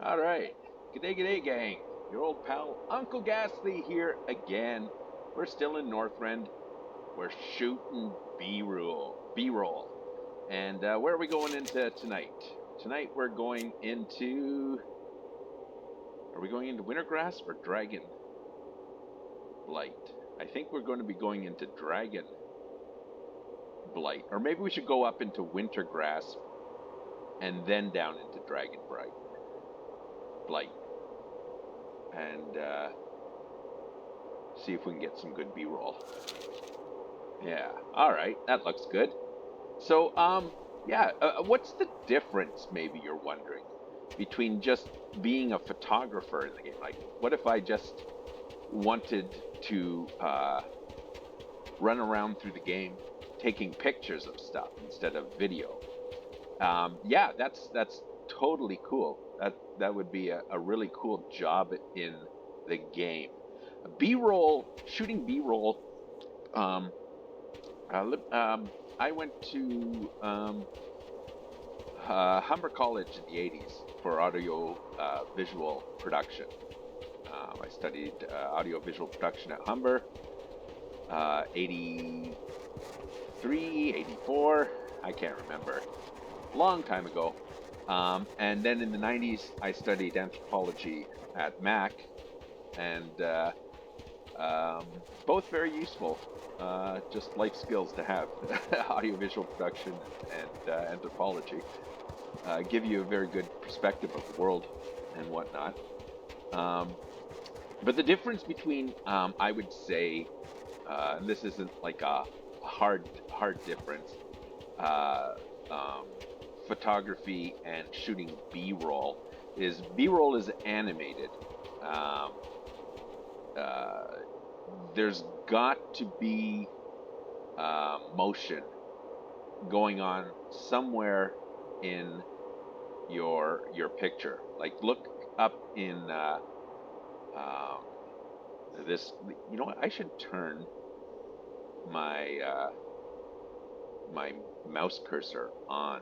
All right. G'day, gang. Your old pal, Uncle Ghastly here again. We're still in Northrend. We're shooting B-roll. And where are we going into tonight? Tonight we're going into... Are we going into Wintergrass or Dragonblight? I think we're going to be going into Dragonblight. Or maybe we should go up into Wintergrass and then down into Dragonblight. And see if we can get some good B-roll. Yeah, all right, that looks good. So, what's the difference, maybe you're wondering, between just being a photographer in the game? Like, what if I just wanted to run around through the game taking pictures of stuff instead of video? Yeah, that's totally cool. That would be a really cool job in the game. B-roll, shooting B-roll. I went to Humber College in the 80s for audio visual production. I studied audio visual production at Humber, 83, 84, I can't remember. Long time ago. And then in the 90s, I studied anthropology at Mac, and both very useful, just life skills to have. Audiovisual production and anthropology give you a very good perspective of the world and whatnot. But the difference between, I would say, and this isn't like a hard difference, photography and shooting B-roll is animated. There's got to be motion going on somewhere in your picture. Like, look up in this. You know what? I should turn my my mouse cursor on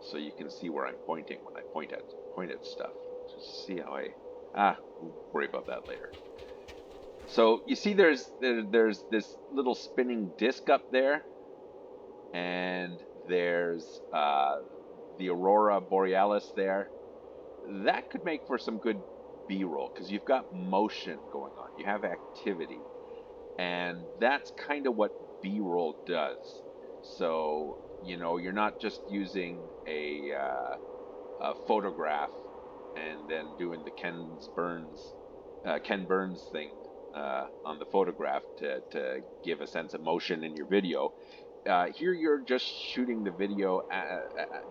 so you can see where I'm pointing when I point at stuff. Just see how we'll worry about that later. So you see there's this little spinning disc up there, and there's the aurora borealis there. That could make for some good B-roll because you've got motion going on, you have activity, and that's kind of what B-roll does. So you're not just using a photograph and then doing the Ken Burns thing on the photograph to give a sense of motion in your video. Here you're just shooting the video,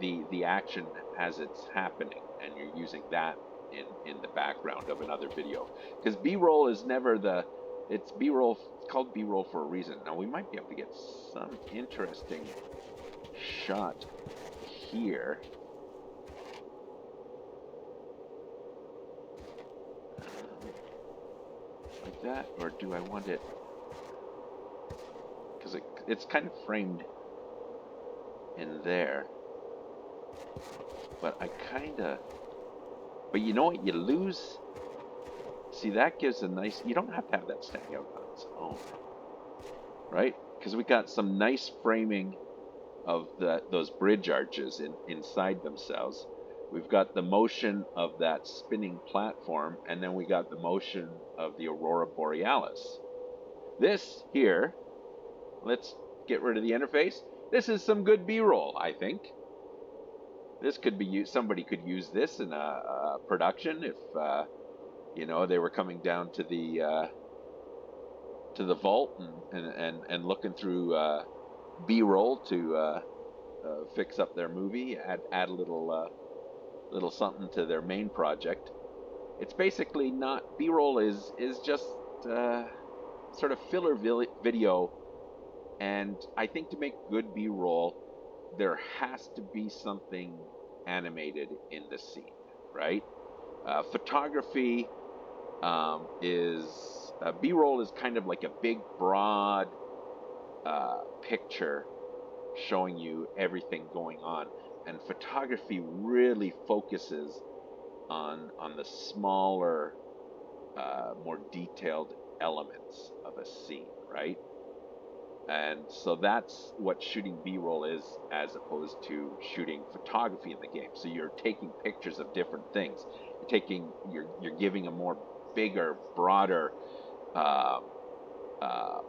the action as it's happening, and you're using that in the background of another video. Because B-roll is never it's B-roll. It's called B-roll for a reason. Now we might be able to get some interesting shot here. Like that, or do I want it? Because it's kind of framed in there, but but you know what you lose? See, that gives a nice, you don't have to have that standing out on its own, right? Because we got some nice framing of those bridge arches inside themselves. We've got the motion of that spinning platform, and then we got the motion of the aurora borealis. This here, let's get rid of the interface. This is some good B-roll, I think. This could be used. Somebody could use this in a production if they were coming down to the vault and looking through B-roll to fix up their movie, add a little something to their main project. It's basically not B-roll is just sort of filler video, and I think to make good B-roll, there has to be something animated in the scene, right? Photography is B-roll is kind of like a big, broad picture showing you everything going on. And photography really focuses on the smaller, more detailed elements of a scene, right? And so that's what shooting B-roll is, as opposed to shooting photography in the game. So you're taking pictures of different things. You're giving a more bigger, broader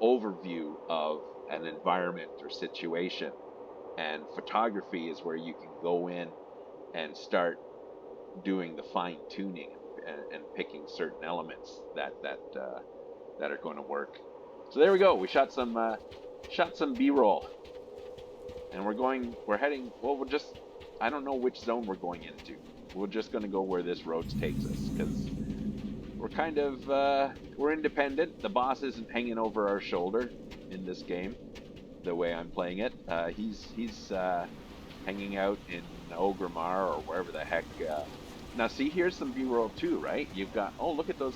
overview of an environment or situation. And photography is where you can go in and start doing the fine tuning and picking certain elements that are going to work. So there we go. We shot some B-roll, and we're heading. Well, I don't know which zone we're going into. We're just going to go where this road takes us, because we're kind of we're independent. The boss isn't hanging over our shoulder in this game, the way I'm playing it. He's hanging out in Ogrimmar or wherever the heck. Now see, here's some B-roll too, right? You've got, oh, look at those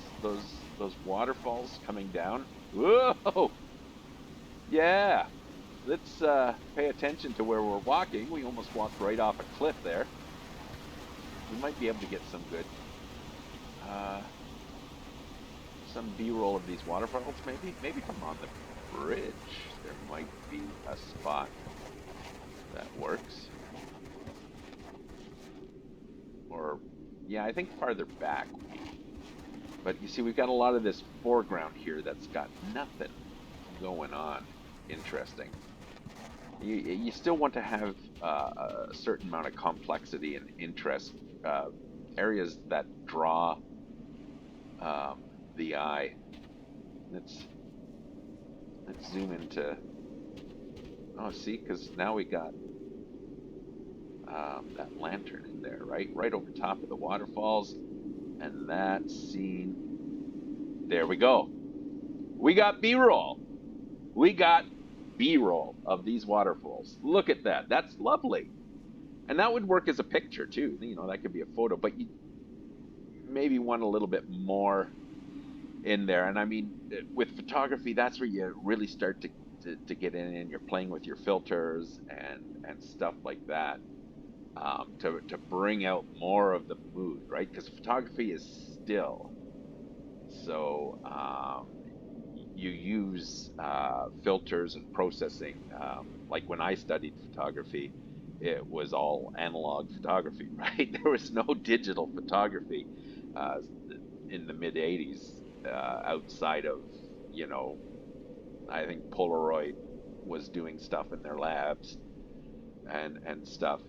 waterfalls coming down. Whoa! Yeah. Let's pay attention to where we're walking. We almost walked right off a cliff there. We might be able to get some good some B-roll of these waterfalls, maybe from on the bridge. There might be a spot that works. Or, yeah, I think farther back. But you see, we've got a lot of this foreground here that's got nothing going on interesting. You still want to have a certain amount of complexity and interest, areas that draw the eye. Let's zoom into. Oh, see, because now we got that lantern in there, right over top of the waterfalls, and that scene. There we go. We got B-roll. We got B-roll of these waterfalls. Look at that. That's lovely. And that would work as a picture too. You know, that could be a photo, but you maybe want a little bit more in there. And I mean, with photography, that's where you really start to get in, and you're playing with your filters and stuff like that, to bring out more of the mood, right? Because photography is still. So you use filters and processing. Like when I studied photography, it was all analog photography, right? There was no digital photography in the mid 80s, outside of, you know, I think Polaroid was doing stuff in their labs and stuff.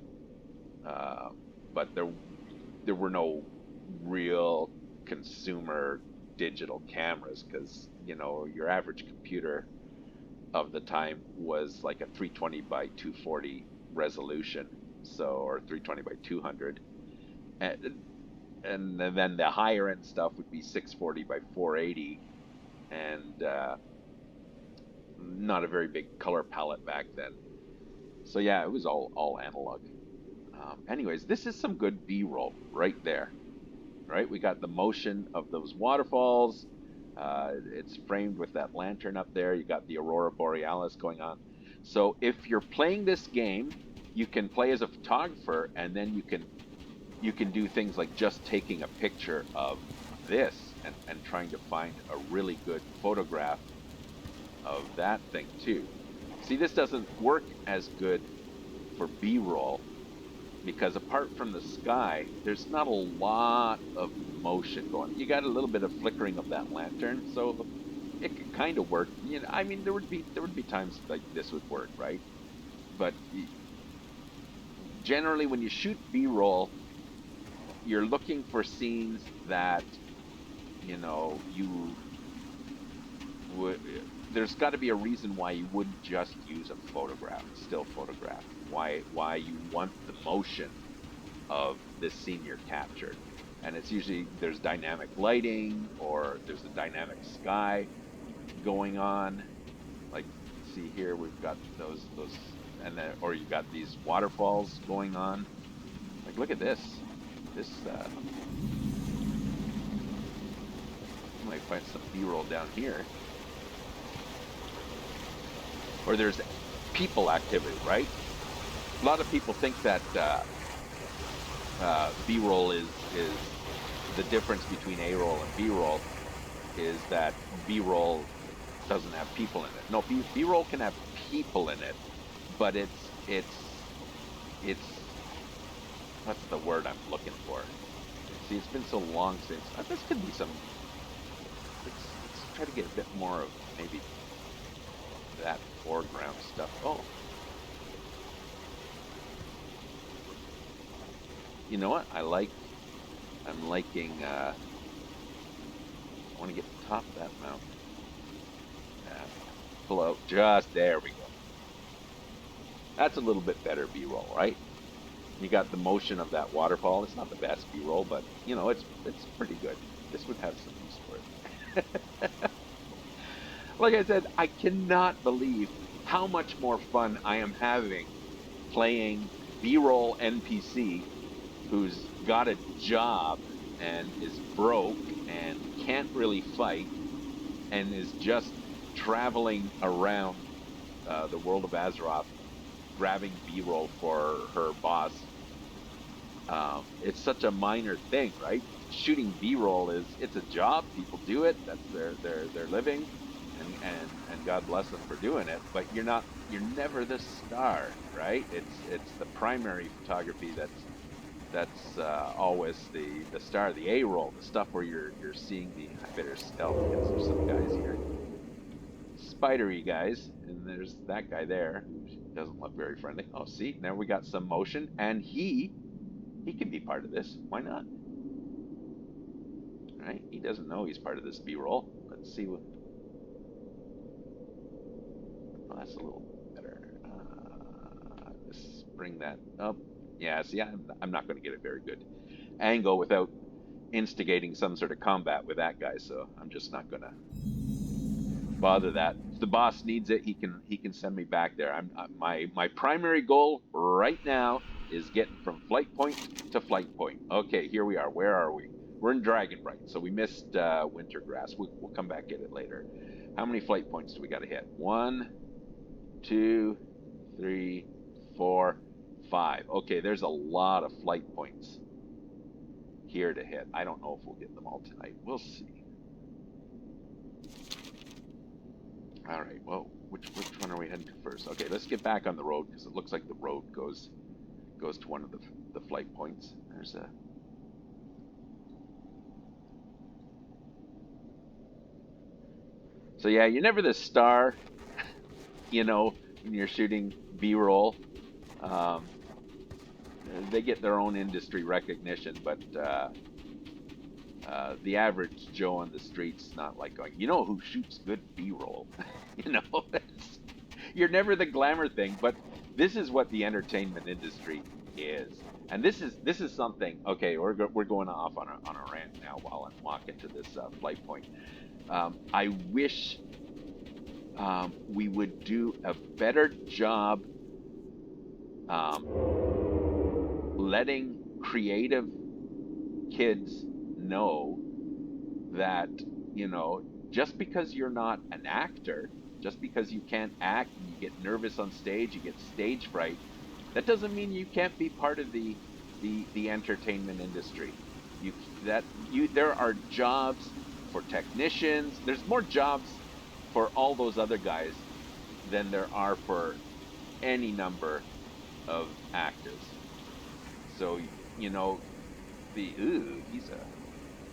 But there were no real consumer digital cameras, because, you know, your average computer of the time was like a 320 by 240 resolution, so, or 320 by 200, and then the higher end stuff would be 640 by 480, and not a very big color palette back then. So yeah, it was all analog. Anyways, this is some good B-roll right there. Right, we got the motion of those waterfalls. It's framed with that lantern up there. You got the aurora borealis going on. So if you're playing this game, you can play as a photographer, and then you can do things like just taking a picture of this and trying to find a really good photograph of that thing too. See, this doesn't work as good for B-roll, because apart from the sky, there's not a lot of motion going. You got a little bit of flickering of that lantern, so it could kind of work. You know, I mean, there would be times like this would work, right? But generally, when you shoot B-roll, you're looking for scenes that, you know, there's got to be a reason why you wouldn't just use a still photograph. Why you want the motion of this scene you're captured. And it's usually there's dynamic lighting, or there's a dynamic sky going on. Like, see here, we've got those, and then, or you've got these waterfalls going on. Like, look at this. This, you might find some B-roll down here. Or there's people activity, right? A lot of people think that B-roll is the difference between A-roll and B-roll is that B-roll doesn't have people in it. No, B-roll can have people in it, but it's what's the word I'm looking for? See, it's been so long since this could be some. Let's try to get a bit more of maybe that foreground stuff. Oh, you know what? I'm liking. I want to get to the top of that mountain. Pull out just there. We go. That's a little bit better B-roll, right? You got the motion of that waterfall. It's not the best B-roll, but you know it's pretty good. This would have some use for it. Like I said, I cannot believe how much more fun I am having playing B-roll NPC who's got a job and is broke and can't really fight and is just traveling around the world of Azeroth grabbing B-roll for her boss. It's such a minor thing, right? Shooting B-roll it's a job. People do it. That's their living, and God bless them for doing it. But you're never the star, right? It's the primary photography that's always the star, the A-roll, the stuff where you're seeing the. I better stealth because there's some guys here, spidery guys, and there's that guy there who doesn't look very friendly. Oh, see, now we got some motion, and he can be part of this. Why not? Right? He doesn't know he's part of this B-roll. Let's see what. Oh, that's a little better. Let's bring that up. Yeah, see, I'm not going to get a very good angle without instigating some sort of combat with that guy, so I'm just not going to bother that. If the boss needs it, he can send me back there. My primary goal right now is getting from flight point to flight point. Okay, here we are. Where are we? We're in Dragonblight, so we missed Wintergrass. We'll come back at it later. How many flight points do we got to hit? 1, 2, 3, 4, 5. Okay, there's a lot of flight points here to hit. I don't know if we'll get them all tonight. We'll see. All right. Well, which one are we heading to first? Okay, let's get back on the road because it looks like the road goes to one of the flight points. There's a. So yeah, you're never the star, you know, when you're shooting B-roll. Um, they get their own industry recognition, but the average Joe on the street's not like going, you know who shoots good B-roll? you know, you're never the glamour thing, but this is what the entertainment industry is. And this is something. Okay, we're going off on a rant now while I'm walking to this flight point. I wish we would do a better job letting creative kids know that, you know, just because you're not an actor, just because you can't act and you get nervous on stage, you get stage fright, that doesn't mean you can't be part of the entertainment industry. There are jobs for technicians. There's more jobs for all those other guys than there are for any number of actors. So, you know, he's a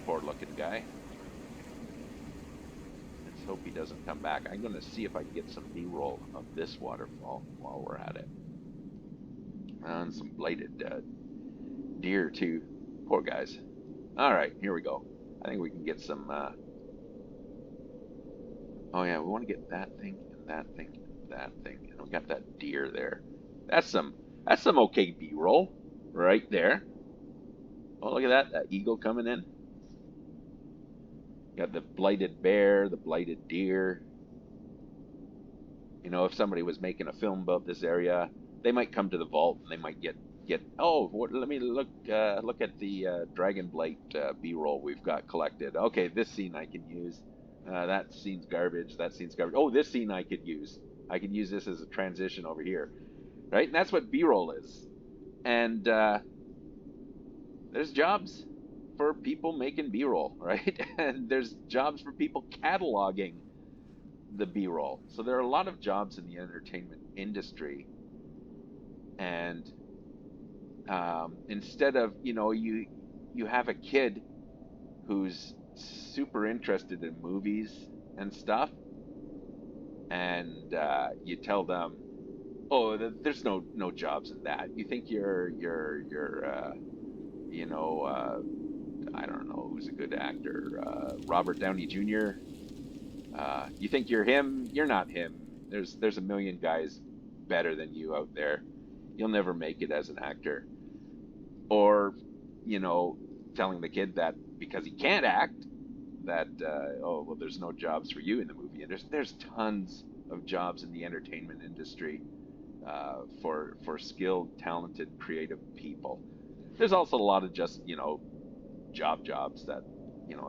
poor looking guy. Let's hope he doesn't come back. I'm going to see if I can get some B-roll of this waterfall while we're at it. And some blighted deer too. Poor guys. All right, here we go. I think we can get some. Oh yeah, we want to get that thing and that thing and that thing, and we got that deer there. That's some okay B-roll right there. Oh, look at that eagle coming in. Got the blighted bear, the blighted deer. You know, if somebody was making a film about this area, they might come to the vault and they might get. Oh, let me look at the Dragonblight B-roll we've got collected. Okay, this scene I can use. That scene's garbage. That scene's garbage. Oh, this scene I could use. I could use this as a transition over here, right? And that's what B-roll is. And there's jobs for people making B-roll, right? And there's jobs for people cataloging the B-roll. So there are a lot of jobs in the entertainment industry. And instead of, you have a kid who's super interested in movies and stuff, and you tell them, oh, there's no jobs in that. You think you're I don't know who's a good actor, Robert Downey Jr. You think you're him? You're not him. There's a million guys better than you out there. You'll never make it as an actor. Or, telling the kid that because he can't act, that oh well, there's no jobs for you in the movie. And there's tons of jobs in the entertainment industry for skilled, talented, creative people. There's also a lot of just jobs that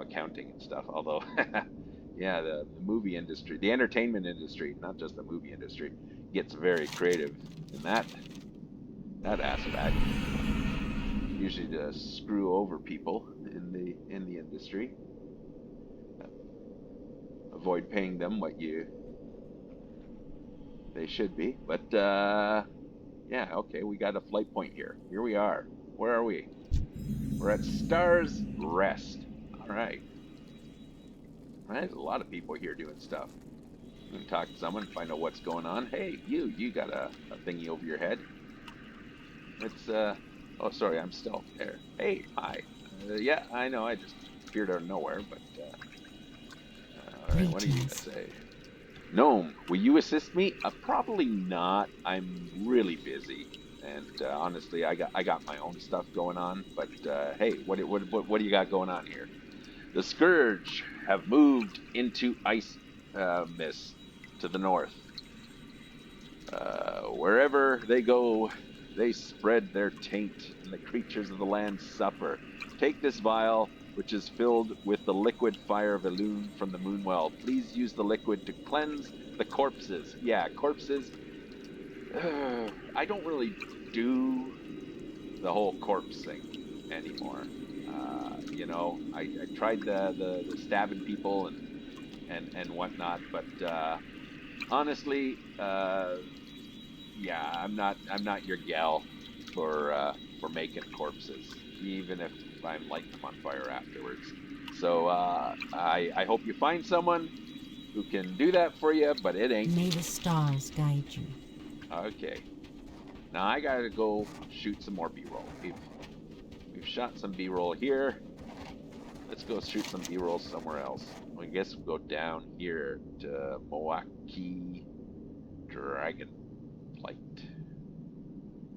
accounting and stuff. Although yeah, the movie industry, the entertainment industry, not just the movie industry, gets very creative in that aspect. Usually to screw over people in the industry. Avoid paying them what they should be. But yeah, okay, we got a flight point here. Here we are. Where are we? We're at Stars Rest. All right. There's a lot of people here doing stuff. We can talk to someone, find out what's going on. Hey, you got a thingy over your head. It's oh, sorry, I'm still there. Hey, hi. Yeah, I know, I just appeared out of nowhere, but all right, what are you gonna say? Gnome, will you assist me? Probably not. I'm really busy, and honestly, I got my own stuff going on. But hey, what do you got going on here? The Scourge have moved into ice mist to the north. Wherever they go, they spread their taint, and the creatures of the land suffer. Take this vial, which is filled with the liquid fire of Elune from the Moonwell. Please use the liquid to cleanse the corpses. Yeah, corpses. I don't really do the whole corpse thing anymore. I tried the stabbing people and whatnot, but honestly, yeah, I'm not your gal for making corpses, even if I'm lighting them on fire afterwards. So I hope you find someone who can do that for you, but it ain't. May the stars guide you. Okay. Now I gotta go shoot some more B-roll. We've shot some B-roll here. Let's go shoot some B-roll somewhere else. I guess we'll go down here to Milwaukee Dragonblight.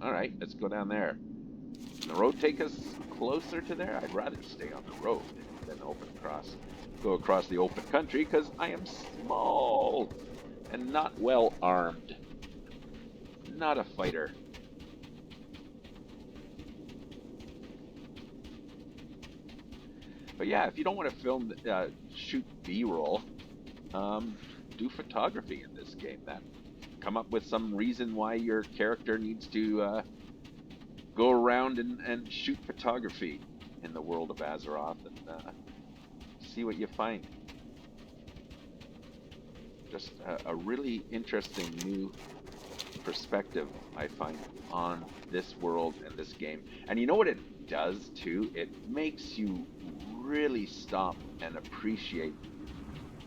Alright, let's go down there. Can the road take us closer to there? I'd rather stay on the road than go across the open country, because I am small and not well armed. Not a fighter. But yeah, if you don't want to film, shoot B-roll, do photography in this game. Come up with some reason why your character needs to go around and shoot photography in the world of Azeroth, and see what you find. Just a really interesting new perspective, I find, on this world and this game. And you know what it does too? It makes you really stop and appreciate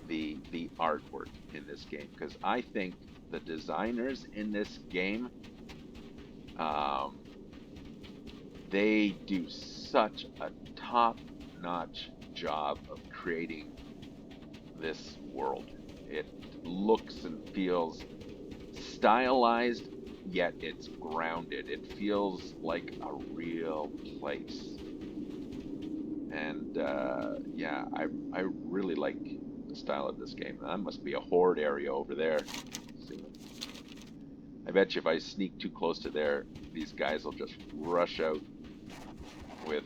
the artwork in this game, because I think the designers in this game, they do such a top-notch job of creating this world. It looks and feels stylized, yet it's grounded. It feels like a real place. And yeah, I really like the style of this game. That must be a horde area over there. I bet you if I sneak too close to there, these guys will just rush out with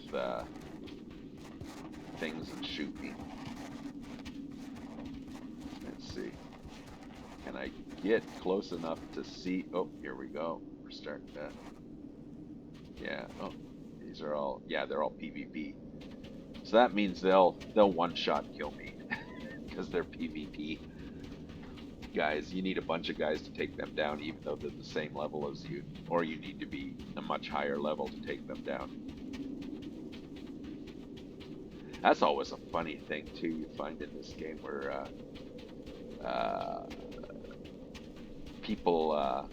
things and shoot me. Let's see. Can I get close enough to see. Oh, here we go. We're starting to. Yeah. Oh, these are all. Yeah, they're all PvP. So that means they'll one-shot kill me because they're PvP guys. You need a bunch of guys to take them down, even though they're the same level as you, or you need to be a much higher level to take them down. That's always a funny thing too. You find in this game where people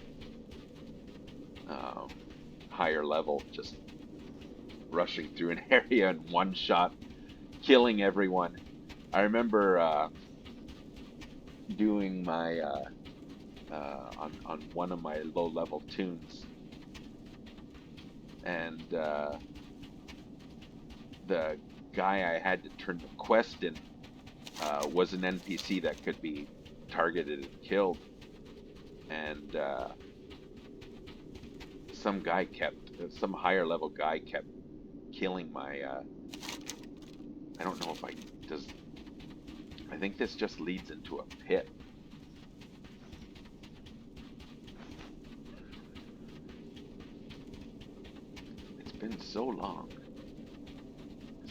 higher level just rushing through an area and one shot killing everyone. I remember doing my on one of my low level tunes, and the guy I had to turn the quest in was an NPC that could be targeted and killed, and some higher level guy kept killing my I don't know if I think this just leads into a pit. It's been so long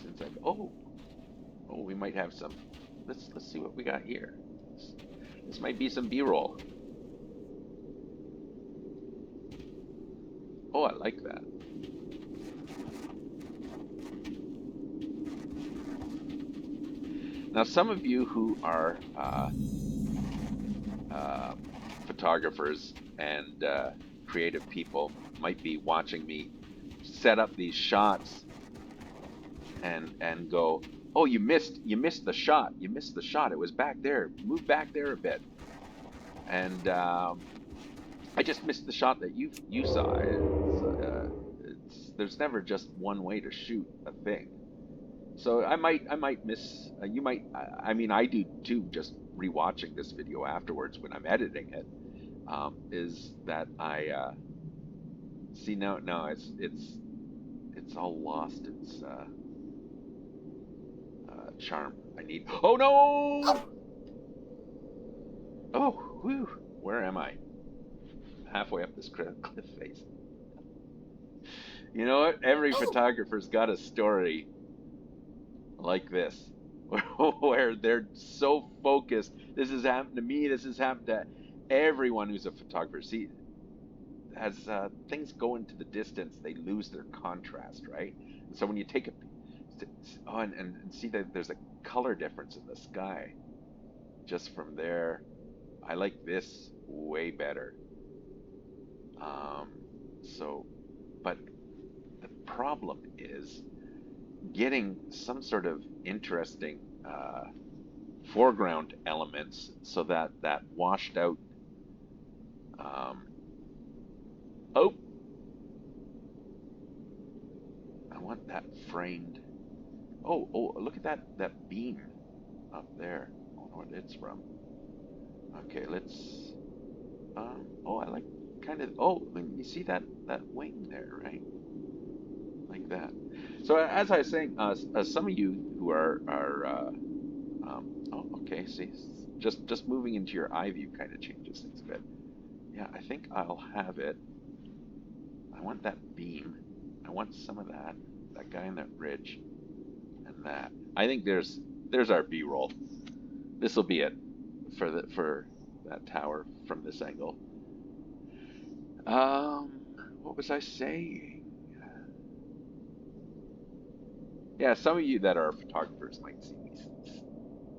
since I've we might have some. Let's see what we got here. This might be some B-roll. Oh, I like that. Now, some of you who are photographers and creative people might be watching me set up these shots and go, oh, you missed the shot. You missed the shot. It was back there. Move back there a bit. And I just missed the shot that you saw. There's never just one way to shoot a thing. So I might miss. You might. I mean, I do too. Just rewatching this video afterwards when I'm editing it, is that I see now. No, it's all lost. Its charm. I need. Oh no! Oh, whew. Where am I? Halfway up this cliff face. You know what? Every photographer's got a story like this, where they're so focused. This has happened to me. This has happened to everyone who's a photographer. See, as things go into the distance, they lose their contrast, right? And so when you take and see that there's a color difference in the sky just from there. I like this way better. But the problem is getting some sort of interesting foreground elements so that washed out. Oh, I want that framed. Oh, look at that beam up there. I don't know what it's from. Okay, let's. Oh, I like kind of. Oh, you see that wing there, right? Like that. So as I was saying, some of you who are oh, okay. See, just moving into your eye view kind of changes things a bit. Yeah, I think I'll have it. I want that beam. I want some of that guy in that ridge, and that. I think there's our B-roll. This will be it for that tower from this angle. What was I saying? Yeah, some of you that are photographers might see me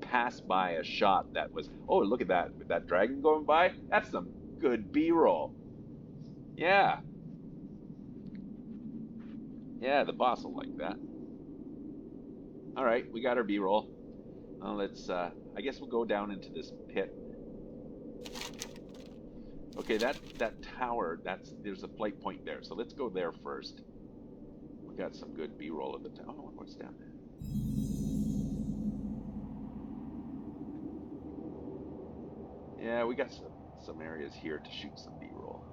pass by a shot that was, oh, look at that, with that dragon going by. That's some good B-roll. Yeah. Yeah, the boss will like that. All right, we got our B-roll. Let's, I guess we'll go down into this pit. Okay, that tower, there's a flight point there, so let's go there first. We got some good B-roll at the tower. Oh, what's down there? Yeah, we got some areas here to shoot some B-roll.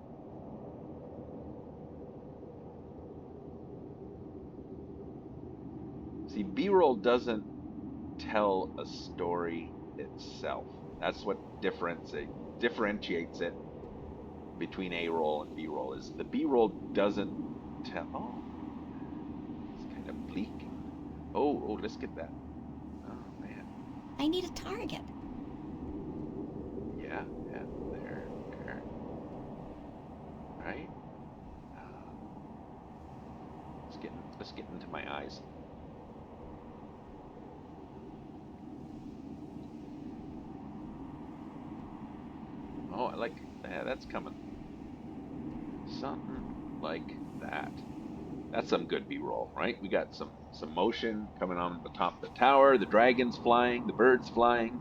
See, B-roll doesn't tell a story itself. That's what differentiates differentiates it between A-roll and B-roll is the B-roll doesn't tell. Oh, it's kind of bleak. Oh, let's get that. Oh man. I need a target. Yeah, there. Right. Let's get into my eyes. Oh, I like. Yeah, that's coming. Something like that. That's some good B-roll, right? We got some motion coming on the top of the tower. The dragon's flying. The bird's flying.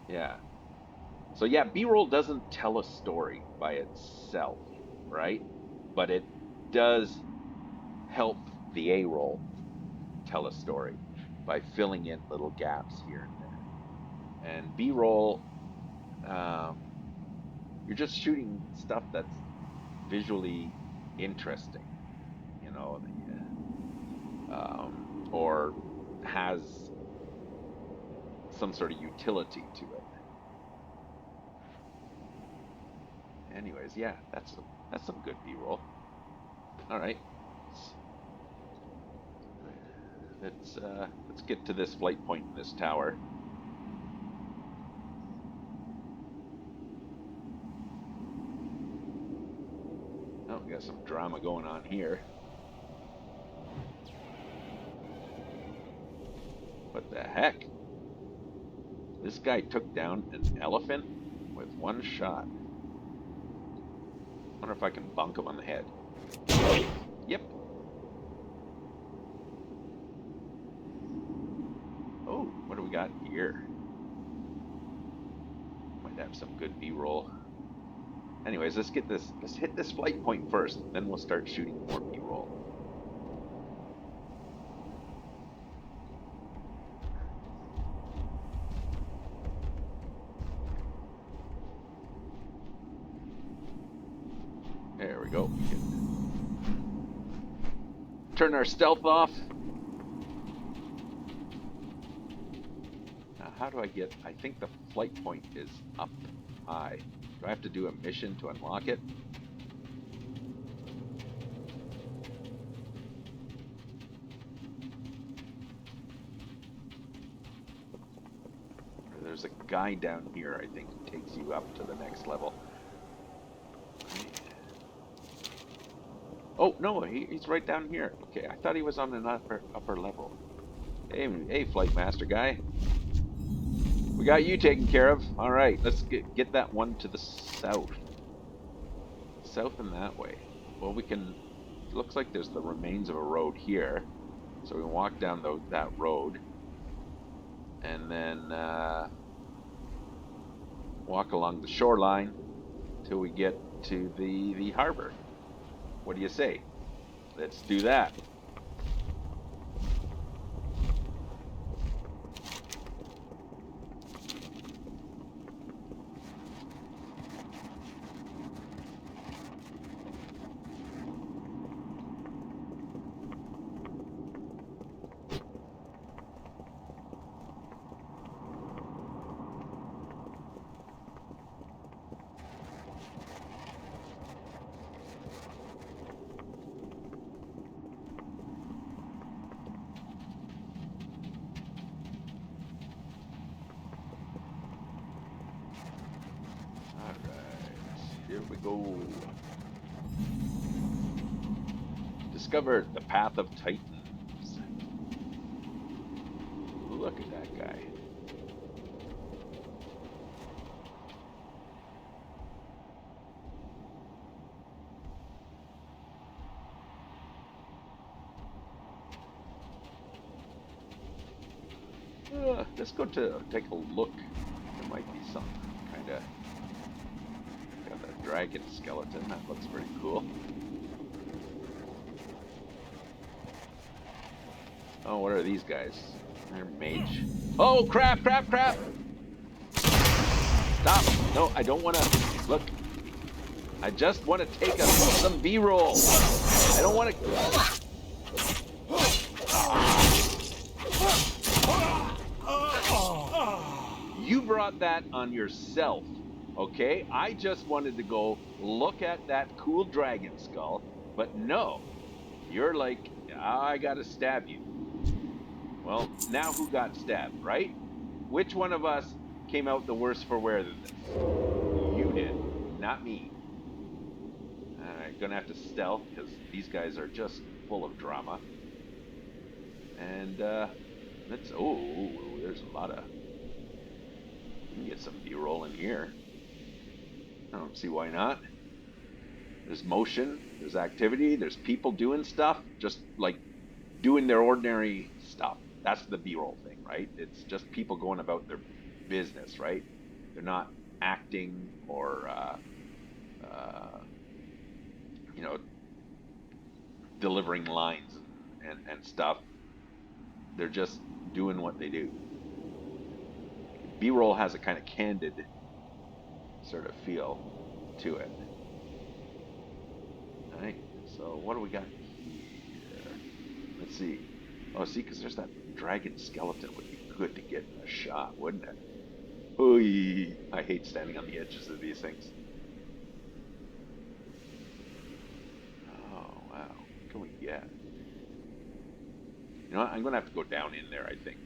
Yeah. So yeah, B-roll doesn't tell a story by itself, right? But it does help the A-roll tell a story by filling in little gaps here and there. And B-roll, you're just shooting stuff that's visually interesting, you know, or has some sort of utility to it. Anyways, yeah, that's some good B-roll. All right, let's get to this flight point in this tower. Oh, we got some drama going on here. What the heck? This guy took down an elephant with one shot. Wonder if I can bunk him on the head. Yep. Oh, what do we got here? Might have some good B-roll. Anyways, let's hit this flight point first, then we'll start shooting more B-roll. There we go. Turn our stealth off. Now, how do I get... I think the flight point is up high. Do I have to do a mission to unlock it? There's a guy down here, I think, who takes you up to the next level. Oh, no, he's right down here. Okay, I thought he was on an upper level. Hey, Flight Master guy. We got you taken care of. All right, let's get that one to the south. South and that way. Well, we can... Looks like there's the remains of a road here. So we can walk down that road. And then walk along the shoreline till we get to the harbor. What do you say? Let's do that. Here we go. Discovered the path of Titans. Look at that guy. Let's go to take a look. There might be some kind of... Got a dragon skeleton. That looks pretty cool. Oh, what are these guys? They're mage. Oh, crap! Stop! No, I don't want to... Look. I just want to take some B-roll. I don't want to... You brought that on yourself. Okay, I just wanted to go look at that cool dragon skull, but no, you're like, I gotta stab you. Well, now who got stabbed, right? Which one of us came out the worse for wear than this? You did, not me. Alright, gonna have to stealth because these guys are just full of drama. And let's. Oh, there's a lot of. We can get some B-roll in here. I don't see why not. There's motion, there's activity, there's people doing stuff, just like doing their ordinary stuff. That's the B-roll thing, right? It's just people going about their business, right? They're not acting or, uh, you know, delivering lines and stuff. They're just doing what they do. B-roll has a kind of candid sort of feel to it. All right. So what do we got here? Let's see. Oh, see, because there's that dragon skeleton. Would be good to get a shot, wouldn't it? Ooh, I hate standing on the edges of these things. Oh wow, what can we get? You know what? I'm gonna have to go down in there, I think.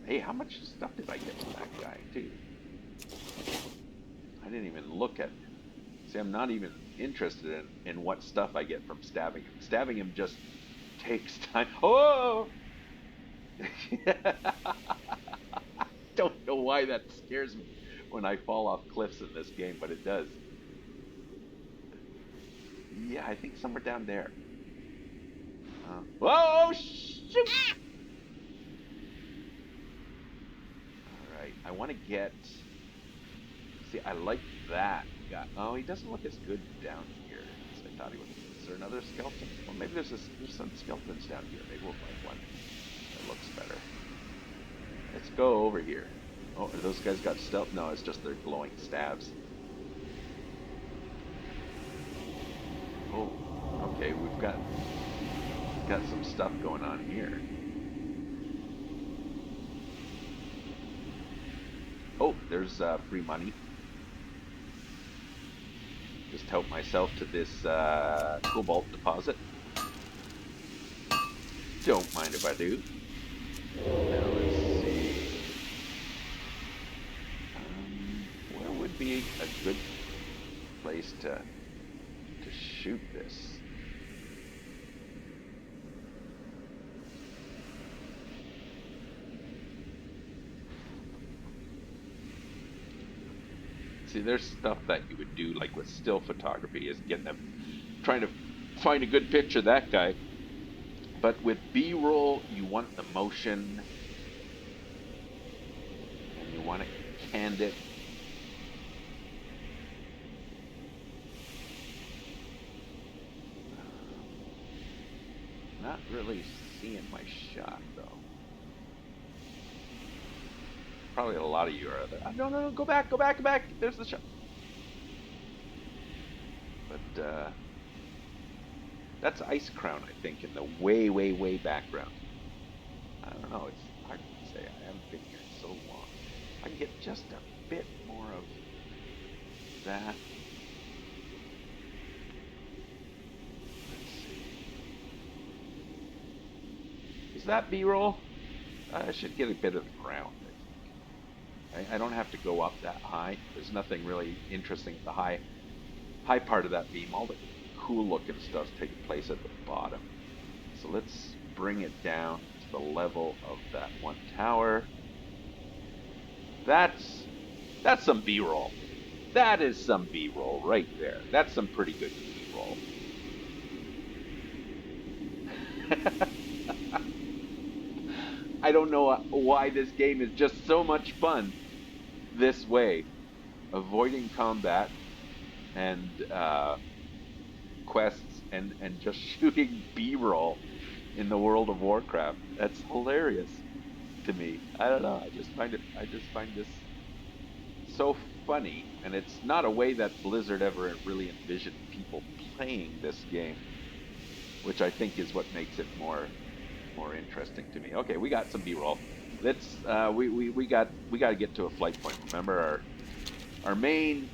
Hey, how much stuff did I get from that guy, too? I didn't even look at. See, I'm not even interested in what stuff I get from stabbing him. Stabbing him just takes time. Oh! Don't know why that scares me when I fall off cliffs in this game, but it does. Yeah, I think somewhere down there. Whoa! Shoot! All right, I want to get. See, I like that guy. Oh, he doesn't look as good down here as I thought he would. Is there another skeleton? Well, maybe there's some skeletons down here. Maybe we'll find one that looks better. Let's go over here. Oh, are those guys got stealth? No, it's just their glowing stabs. Oh, okay, we've got some stuff going on here. Oh, there's free money. Just help myself to this cobalt deposit. Don't mind if I do. Now let's see. Where would be a good place to shoot this? See, there's stuff that you would do, like with still photography, is getting trying to find a good picture of that guy. But with B-roll, you want the motion, and you want it candid. Not really seeing my shot, though. Probably a lot of you are there. No, go back, go back, go back. There's the shot. But that's Ice Crown, I think, in the way background. I don't know. It's hard to say. I haven't been here so long. I can get just a bit more of that. Let's see. Is that B-roll? I should get a bit of the ground. I don't have to go up that high. There's nothing really interesting at the high part of that beam. All the cool looking stuff's taking place at the bottom. So let's bring it down to the level of that one tower. That's some B-roll. That is some B-roll right there. That's some pretty good B-roll. I don't know why this game is just so much fun this way. Avoiding combat and quests and just shooting B-roll in the World of Warcraft. That's hilarious to me. I don't know. I just find this so funny, and it's not a way that Blizzard ever really envisioned people playing this game, which I think is what makes it more interesting to me. Okay, we got some B-roll. let's we got to get to a flight point. Remember our main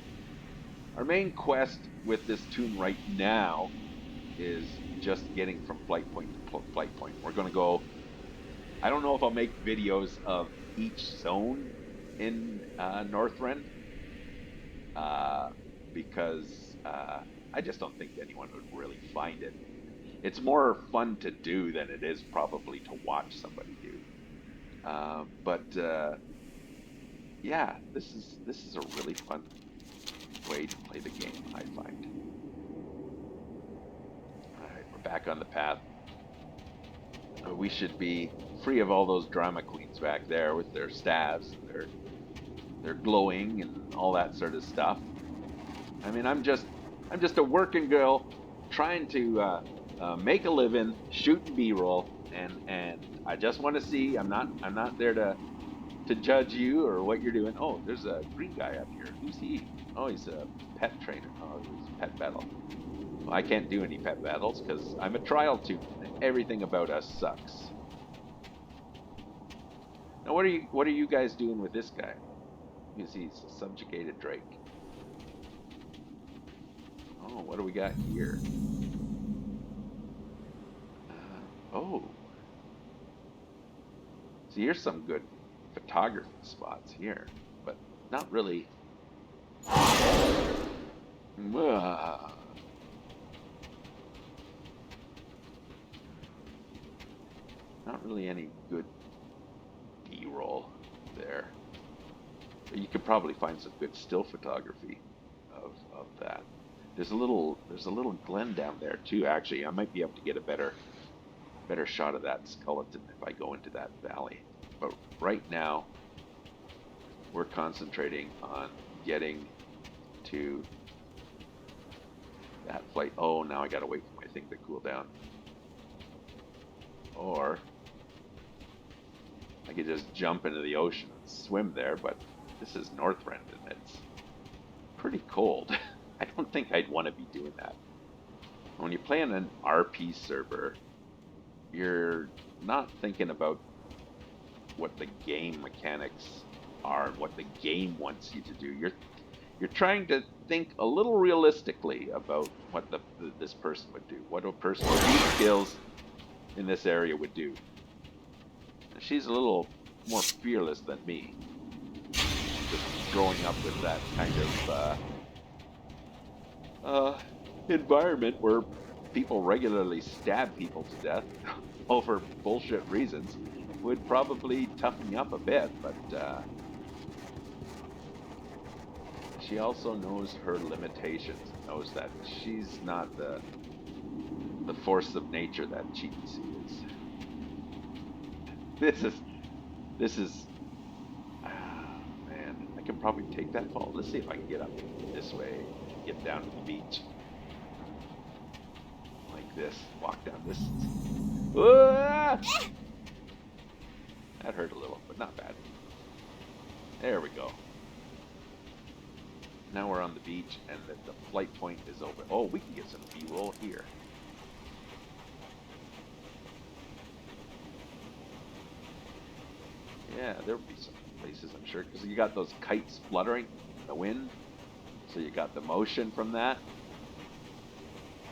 our main quest with this tune right now is just getting from flight point to flight point. We're going to go. I don't know if I'll make videos of each zone in Northrend, uh, because I just don't think anyone would really find it. It's more fun to do than it is probably to watch somebody do. But yeah, this is a really fun way to play the game, I find. All right, we're back on the path. We should be free of all those drama queens back there with their staves and their glowing and all that sort of stuff. I mean, I'm just a working girl trying to make a living shooting B-roll, and I just want to see. I'm not there to judge you or what you're doing. Oh, there's a green guy up here. Who's he? Oh, he's a pet trainer. Oh, he's a pet battle. Well, I can't do any pet battles because I'm a trial tune. Everything about us sucks. Now, what are you guys doing with this guy? He's a subjugated drake. Oh, what do we got here? Oh, so here's some good photography spots here, but not really. Uh, Not really any good B-roll there. But you could probably find some good still photography of that. There's a little glen down there too. Actually, I might be able to get a better shot of that skeleton if I go into that valley. But right now, we're concentrating on getting to that flight. Oh, now I gotta wait for my thing to cool down. Or I could just jump into the ocean and swim there, but this is Northrend and it's pretty cold. I don't think I'd want to be doing that. When you play on an RP server, you're not thinking about what the game mechanics are and what the game wants you to do. You're trying to think a little realistically about what this person would do, what a person with these skills in this area would do. And she's a little more fearless than me, just growing up with that kind of environment where people regularly stab people to death over bullshit reasons would probably toughen me up a bit, but she also knows her limitations, knows that she's not the force of nature that she is. This is man, I can probably take that fall. Let's see if I can get up this way, get down to the beach like this, walk down this. Ah! That hurt a little, but not bad. There we go. Now we're on the beach and the flight point is open. Oh, we can get some B-roll here. Yeah, there'll be some places, I'm sure, because you got those kites fluttering in the wind. So you got the motion from that.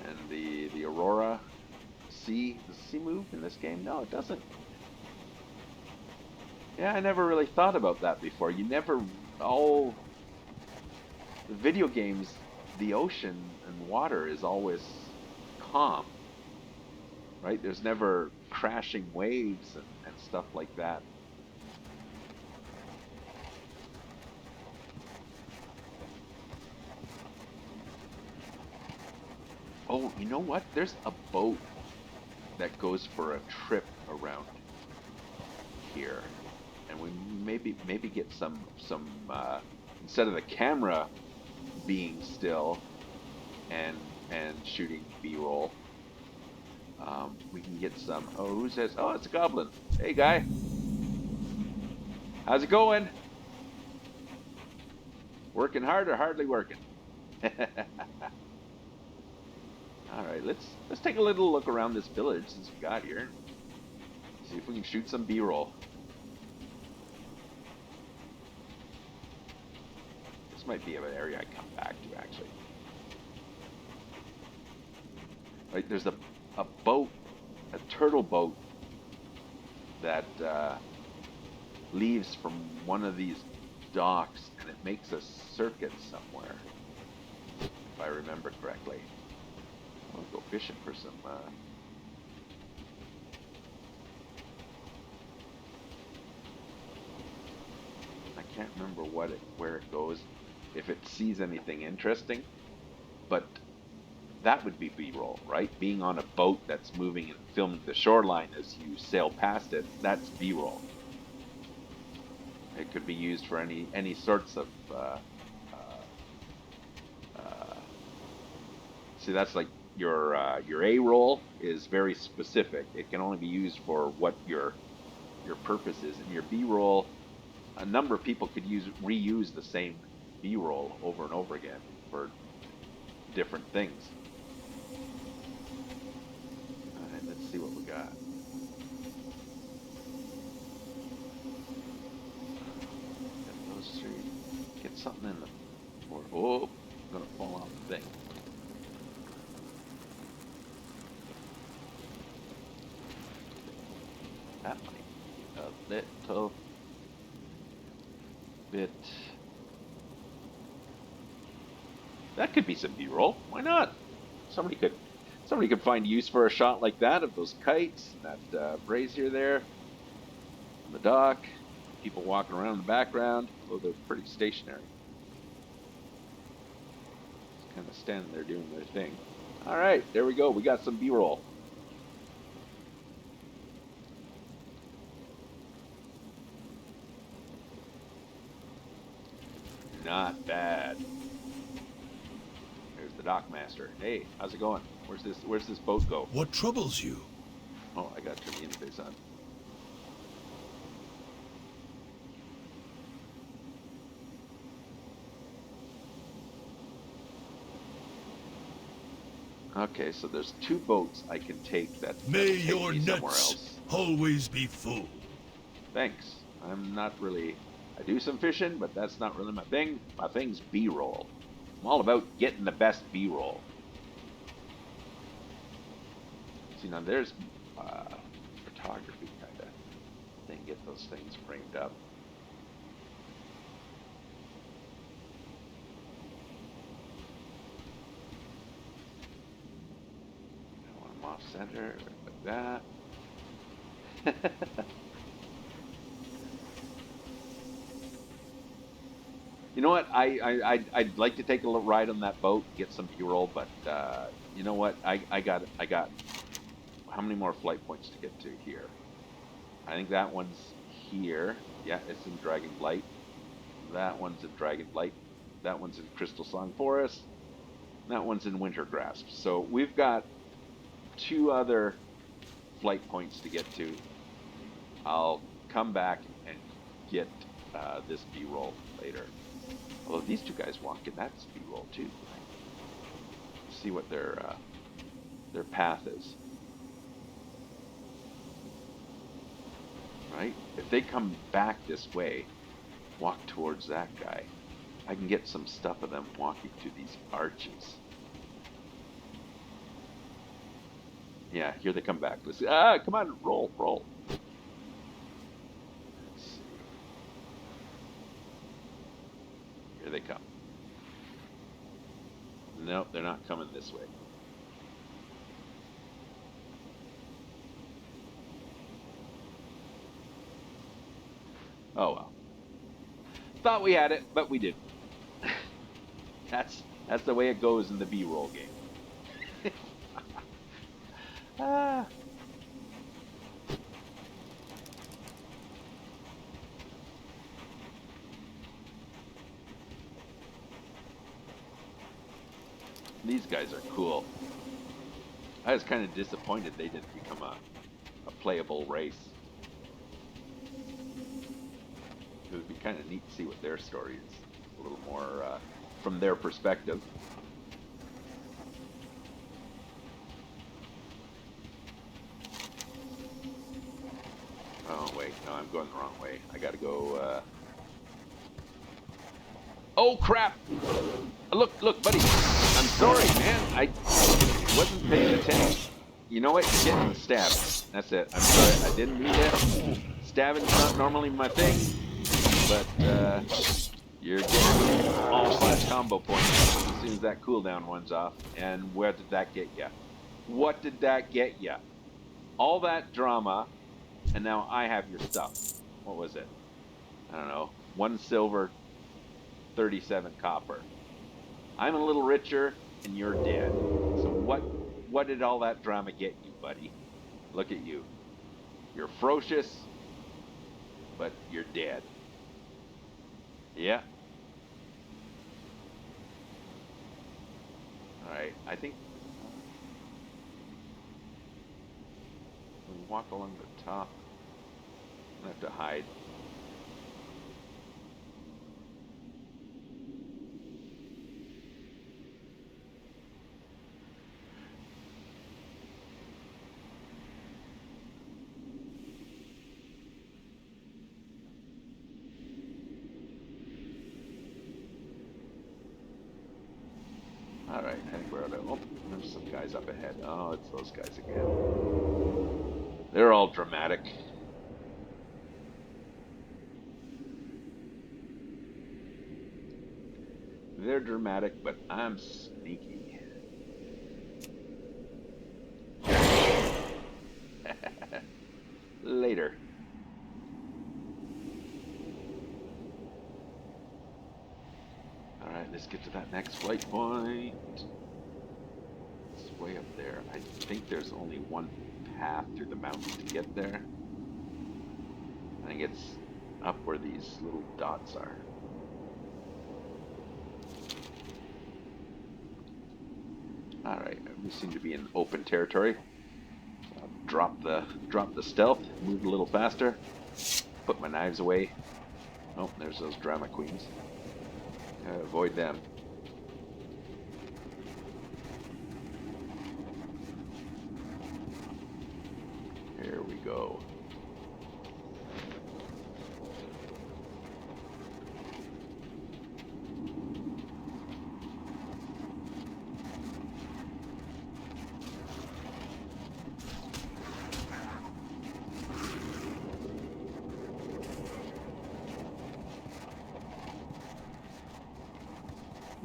And the aurora sea. Does the sea move in this game? No, it doesn't. Yeah, I never really thought about that before. You never, all the video games, the ocean and water is always calm, right? There's never crashing waves and stuff like that. Oh, you know what? There's a boat that goes for a trip around here, and we maybe get some instead of the camera being still and shooting B-roll, we can get some. Oh, who says? Oh, it's a goblin. Hey, guy, how's it going? Working hard or hardly working? All right, let's take a little look around this village since we got here. See if we can shoot some B-roll. This might be an area I come back to, actually. Like, there's a boat, a turtle boat, that leaves from one of these docks, and it makes a circuit somewhere, if I remember correctly. I want to go fishing for some... I can't remember where it goes, if it sees anything interesting, but that would be B-roll, right? Being on a boat that's moving and filming the shoreline as you sail past it, that's B-roll. It could be used for any sorts of see, that's like your A-roll is very specific. It can only be used for what your purpose is, and your B-roll, a number of people could reuse the same B-roll over and over again for different things. All right, let's see what we got. Get those three. Get something in the board. Oh, I'm gonna fall off the thing. That might be a little bit. That could be some B-roll. Why not? Somebody could find use for a shot like that of those kites, that brazier there on the dock, people walking around in the background. Although they're pretty stationary, just kind of standing there doing their thing. All right, there we go. We got some B-roll. Not bad. There's the dock master. Hey, how's it going? Where's this boat go? What troubles you? Oh, I gotta turn the interface on. Okay, so there's two boats I can take that May take your me somewhere nuts else. always be full. Thanks. I'm not really... I do some fishing, but that's not really my thing. My thing's B-roll. I'm all about getting the best B-roll. See, now there's photography kind of thing. Get those things framed up. I want them off center, like that. You know what? I'd like to take a little ride on that boat, get some B-roll, but you know what? I got how many more flight points to get to here? I think that one's here. Yeah, it's in Dragonblight. That one's in Dragonblight. That one's in Crystal Song Forest. That one's in Winter Grasp. So we've got 2 other flight points to get to. I'll come back and get this B-roll later. Although these 2 guys walking, that's B-roll too. Let's see what their path is. Right? If they come back this way, walk towards that guy, I can get some stuff of them walking to these arches. Yeah, here they come back. Let's see. Come on, roll. Let's see. Here they come. Nope, they're not coming this way. Oh well. Thought we had it, but we didn't. That's the way it goes in the B-roll game. Ah. These guys are cool. I was kind of disappointed they didn't become a playable race. It would be kind of neat to see what their story is, a little more from their perspective. Oh wait, no, I'm going the wrong way. I gotta go Oh crap! Look, look, buddy. I'm sorry, man. I wasn't paying attention. You know what? You're getting stabbed. That's it. I'm sorry. I didn't mean it. Stabbing's not normally my thing, but you're getting all 5 combo points as soon as that cooldown one's off. And where did that get you? What did that get you? All that drama, and now I have your stuff. What was it? I don't know. 1 silver, 37 copper. I'm a little richer, and you're dead. So what did all that drama get you, buddy? Look at you. You're ferocious, but you're dead. Yeah. All right. I think we walk along the top. I have to hide. All right, I think we're out of. Oh, there's some guys up ahead. Oh, it's those guys again. They're all dramatic. They're dramatic, but I'm sneaky. Later. All right, let's get to that next flight point. It's way up there. I think there's only one path through the mountain to get there. I think it's up where these little dots are. All right, we seem to be in open territory. I'll drop the stealth, move a little faster, put my knives away. Oh, there's those drama queens. Avoid them. Here we go.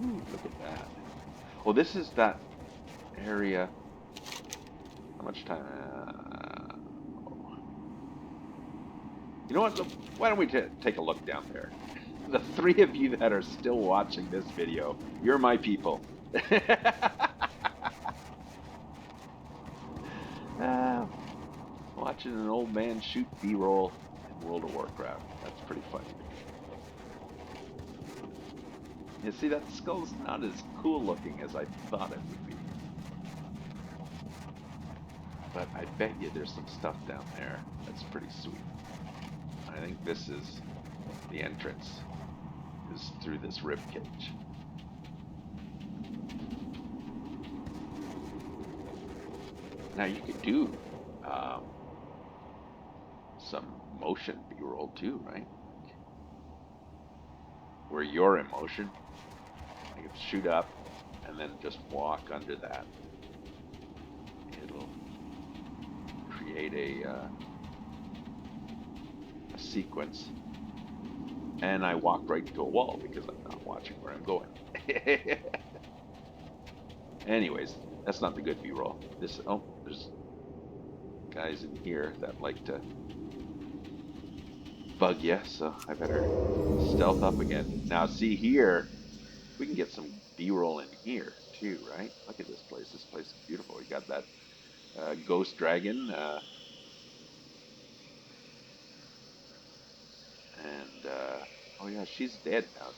Ooh, look at that. Oh, this is that area. How much time? You know what? Why don't we take a look down there? The 3 of you that are still watching this video, you're my people. Watching an old man shoot B-roll in World of Warcraft. That's pretty funny. You see, that skull's not as cool looking as I thought it would be. But I bet you there's some stuff down there that's pretty sweet. I think this is the entrance, is through this rib cage. Now you could do some motion B-roll too, right? Where you're in motion, you can shoot up and then just walk under that. It'll create a sequence. And I walked right into a wall because I'm not watching where I'm going. Anyways, that's not the good B-roll. There's guys in here that like to bug you, so I better stealth up again. Now, see here, we can get some B-roll in here too, right? Look at this place. This place is beautiful. We got that ghost dragon, and oh yeah, she's dead now.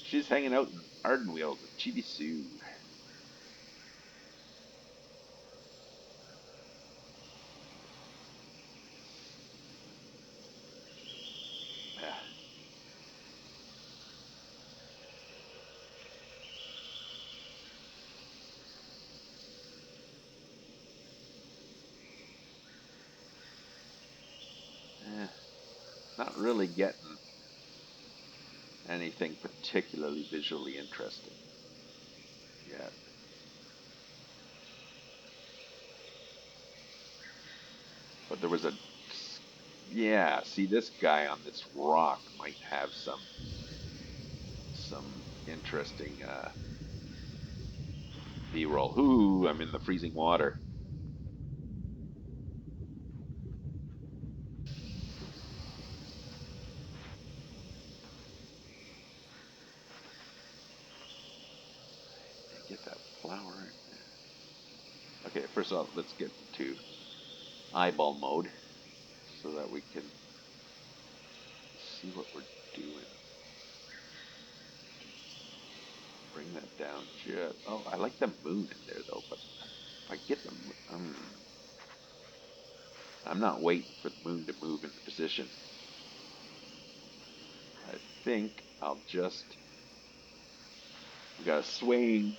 She's hanging out in Ardenweald with Chibi Sue. Yeah. Not really getting anything particularly visually interesting yet. But there was a, yeah, see, this guy on this rock might have some interesting B-roll. Ooh, I'm in the freezing water. Get that flower in there. Okay, first off, let's get to eyeball mode so that we can see what we're doing. Bring that down just. Oh, I like the moon in there though, but if I get the moon, I'm not waiting for the moon to move into position. I think I'll just. We got a swaying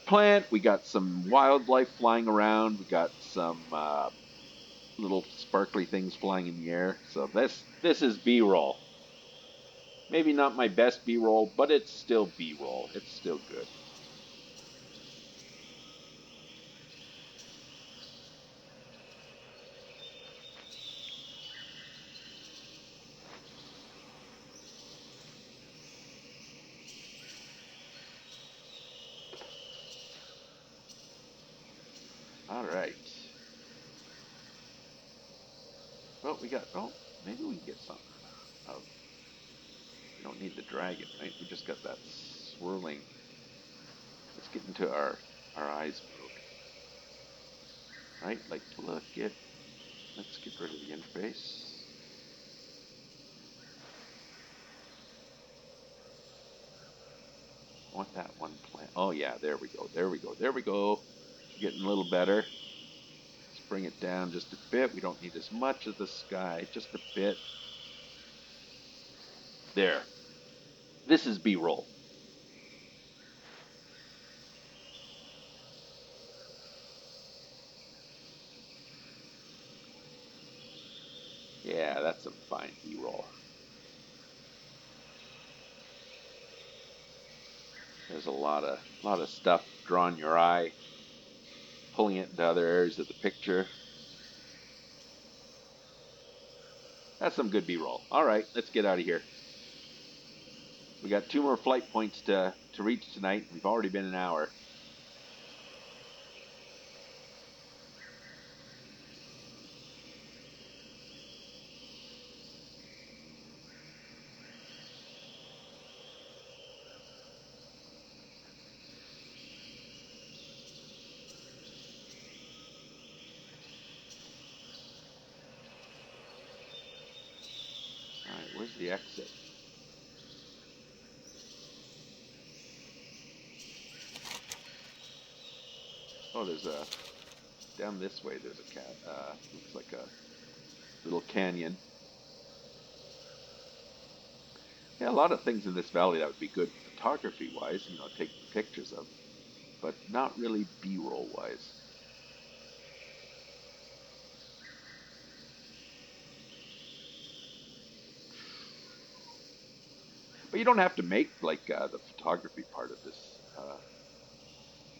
plant. We got some wildlife flying around. We got some little sparkly things flying in the air. So this is B-roll. Maybe not my best B-roll, but it's still B-roll. It's still good. All right. Well, we got. Oh, maybe we can get something. Oh, we don't need the dragon, right? We just got that swirling. Let's get into our eyes mode, right? Like, look it. Let's get rid of the interface. I want that one plant. Oh yeah, there we go. There we go. There we go. Getting a little better. Let's bring it down just a bit. We don't need as much of the sky. Just a bit. There. This is B-roll. Yeah, that's some fine B-roll. There's a lot of stuff drawing your eye, pulling it into other areas of the picture. That's some good B-roll. All right, let's get out of here. We got 2 more flight points to reach tonight. We've already been an hour. All right, where's the exit? Oh, there's a down this way. There's a cat. Looks like a little canyon. Yeah, a lot of things in this valley that would be good photography-wise, taking pictures of, but not really B-roll wise. But you don't have to make like the photography part of this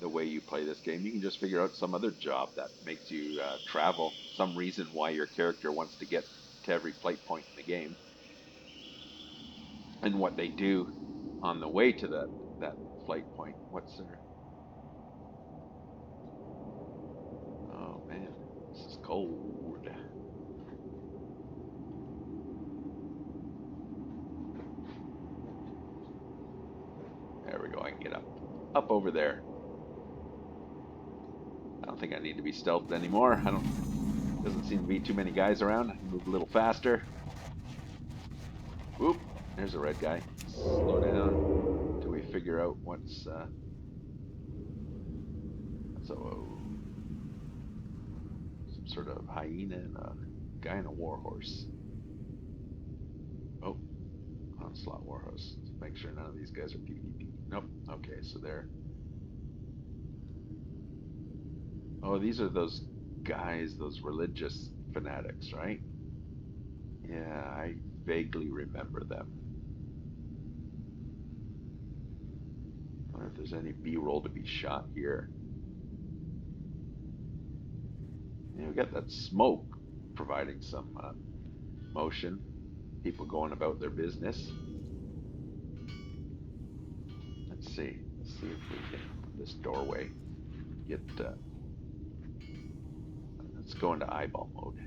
the way you play this game. You can just figure out some other job that makes you travel, some reason why your character wants to get to every flight point in the game, and what they do on the way to that flight point. What's there? Oh man, this is cold. There we go. I can get up over there. I don't think I need to be stealthed anymore. Doesn't seem to be too many guys around. I can move a little faster. Whoop, there's a red guy. Slow down till we figure out what's some sort of hyena and a guy in a warhorse. Oh, onslaught warhorse. Make sure none of these guys are PvP. Nope. Okay, so they're. Oh, these are those guys, those religious fanatics, right? Yeah, I vaguely remember them. wonder if there's any B-roll to be shot here. Yeah, we got that smoke providing some motion. People going about their business. Let's see. Let's see if we can, this doorway, get, let's go into eyeball mode.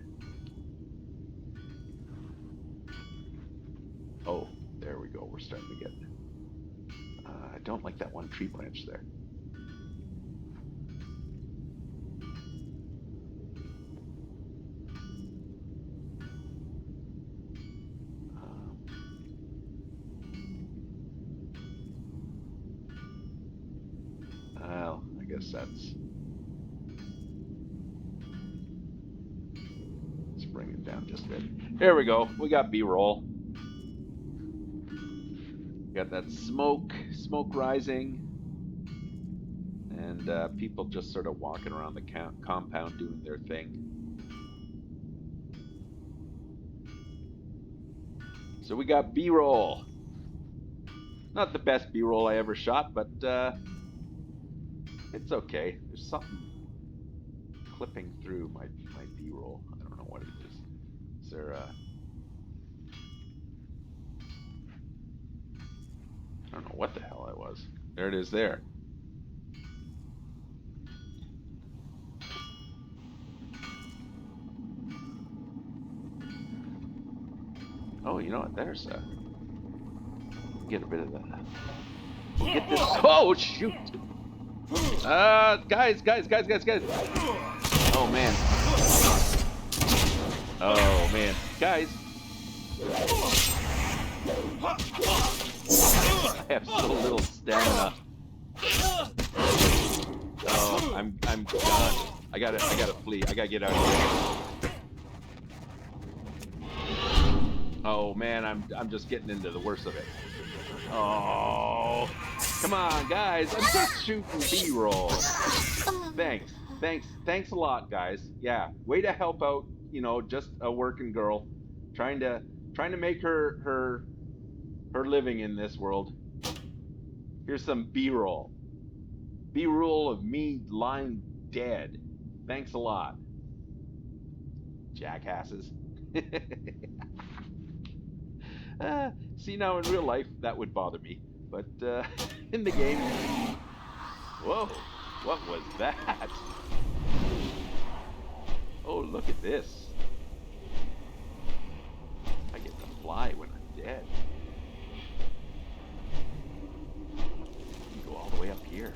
Oh, there we go. We're starting to get, I don't like that one tree branch there. Well, I guess that's, let's bring it down just a bit. There we go. We got B-roll. Got that smoke rising, and people just sort of walking around the compound doing their thing. So we got B-roll. Not the best B-roll I ever shot, but it's okay. There's something clipping through my B-roll. I don't know what it is. Is there a... I don't know what the hell that was. There it is there. Oh, you know what? There's a... Get a bit of that. Get this... Oh, shoot! Guys! Oh, man. Oh, man. Guys! I have so little stamina. Oh, I'm done. I gotta flee. I gotta get out of here. Oh man, I'm just getting into the worst of it. Oh, come on, guys! I'm just shooting B-roll. Thanks a lot, guys. Yeah, way to help out. You know, just a working girl, trying to make her living in this world. Here's some B-roll. B-roll of me lying dead. Thanks a lot, jackasses. See, now in real life that would bother me, but in the game, whoa, what was that? Oh, look at this. I get to fly when I'm dead. You can go all the way up here.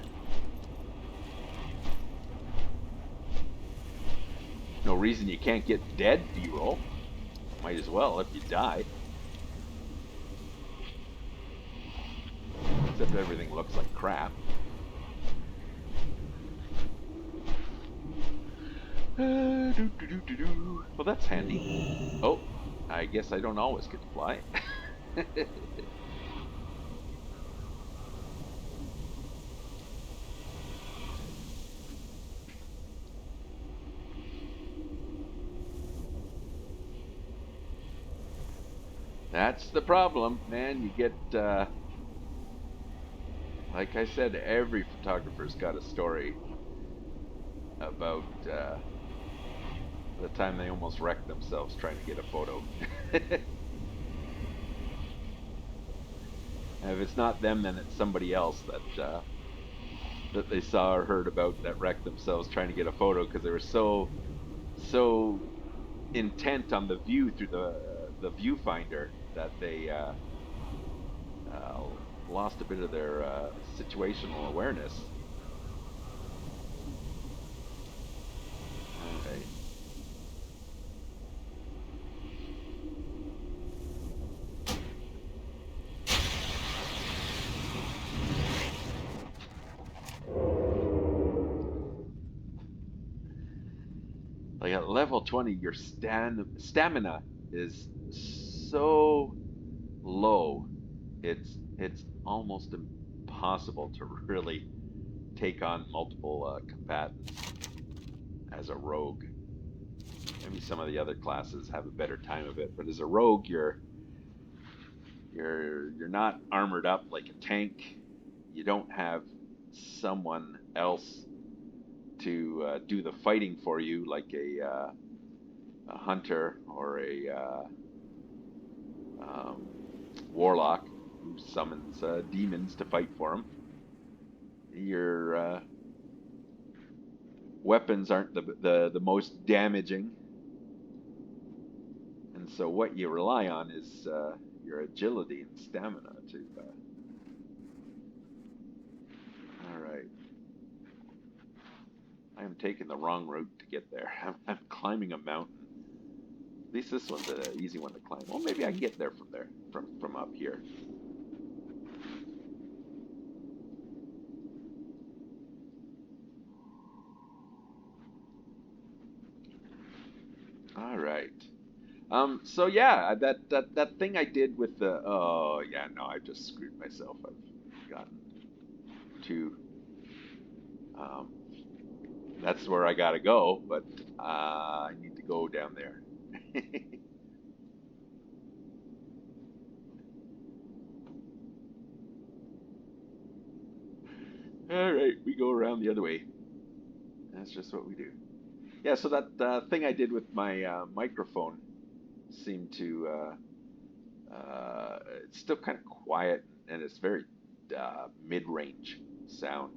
No reason you can't get dead B-roll. Might as well if you die. Except everything looks like crap. Well, that's handy. Oh, I guess I don't always get to fly. That's the problem, man. You get, like I said, every photographer's got a story about the time they almost wrecked themselves trying to get a photo. And if it's not them, then it's somebody else that they saw or heard about that wrecked themselves trying to get a photo because they were so intent on the view through the viewfinder that they lost a bit of their situational awareness. Okay. Like at level 20, your stamina is so low. It's almost impossible to really take on multiple combatants as a rogue. Maybe some of the other classes have a better time of it, but as a rogue, you're not armored up like a tank. you don't have someone else to do the fighting for you, like a hunter or a warlock who summons demons to fight for him. Your weapons aren't the most damaging, and so what you rely on is your agility and stamina to. All right. I am taking the wrong route to get there. I'm climbing a mountain. At least this one's an easy one to climb. Well, maybe I can get there from up here. All right. So yeah, that thing I did with the, oh yeah, no, I just screwed myself. I've gotten to, um, that's where I gotta go, but I need to go down there. All right, we go around the other way. That's just what we do. Yeah, so that thing I did with my microphone seemed to, it's still kind of quiet and it's very mid-range sound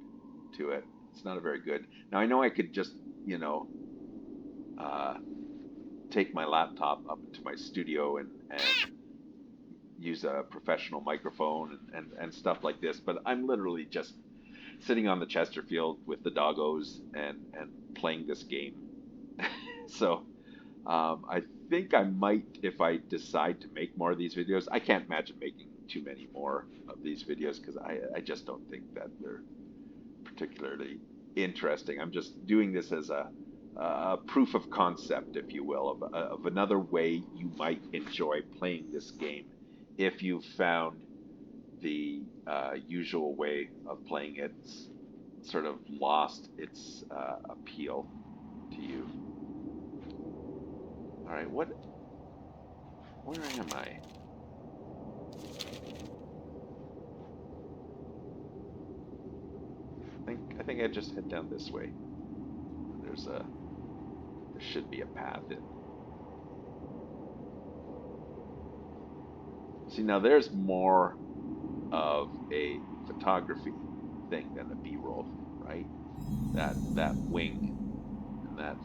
to it. It's not a very good. Now I know I could just, you know, take my laptop up to my studio and use a professional microphone and stuff like this, but I'm literally just sitting on the Chesterfield with the doggos and playing this game. So I think I might, if I decide to make more of these videos, I can't imagine making too many more of these videos because I just don't think that they're particularly interesting. I'm just doing this as a proof of concept, if you will, of another way you might enjoy playing this game if you've found the usual way of playing it's sort of lost its appeal to you. All right, where am I? I think I just head down this way. There should be a path in. See, now there's more of a photography thing than a B-roll, right? That wing and that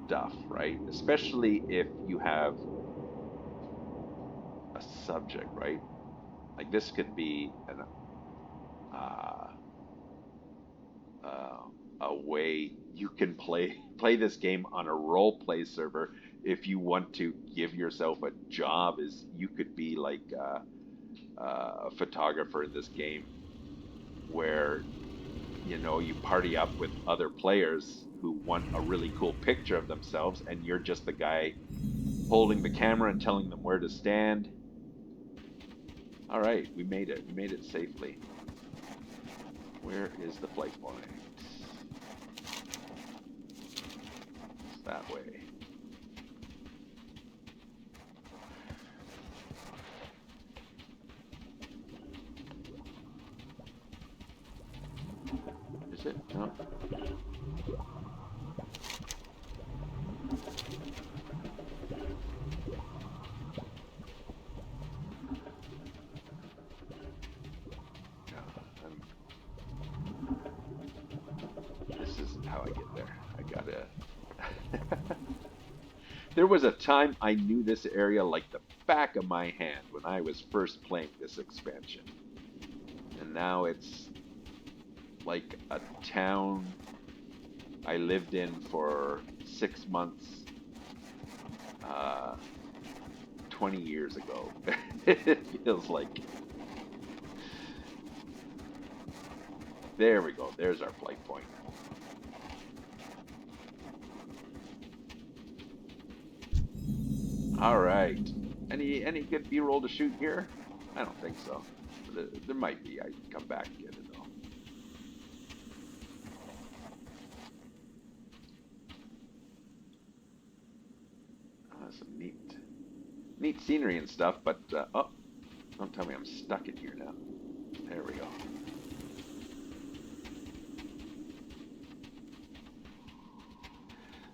stuff, right? Especially if you have a subject, right? Like this could be a way you can play this game on a role play server. If you want to give yourself a job, is you could be like a photographer in this game, where you know you party up with other players who want a really cool picture of themselves, and you're just the guy holding the camera and telling them where to stand. All right, we made it. We made it safely. Where is the flight point? It's that way. Is it? No. This isn't how I get there. I gotta. There was a time I knew this area like the back of my hand when I was first playing this expansion. And now it's like a town I lived in for 6 months 20 years ago. It feels like. There we go. There's our flight point. All right. Any good B-roll to shoot here? I don't think so. There might be. I can come back and get it though. Some neat scenery and stuff, but oh, don't tell me I'm stuck in here now. There we go.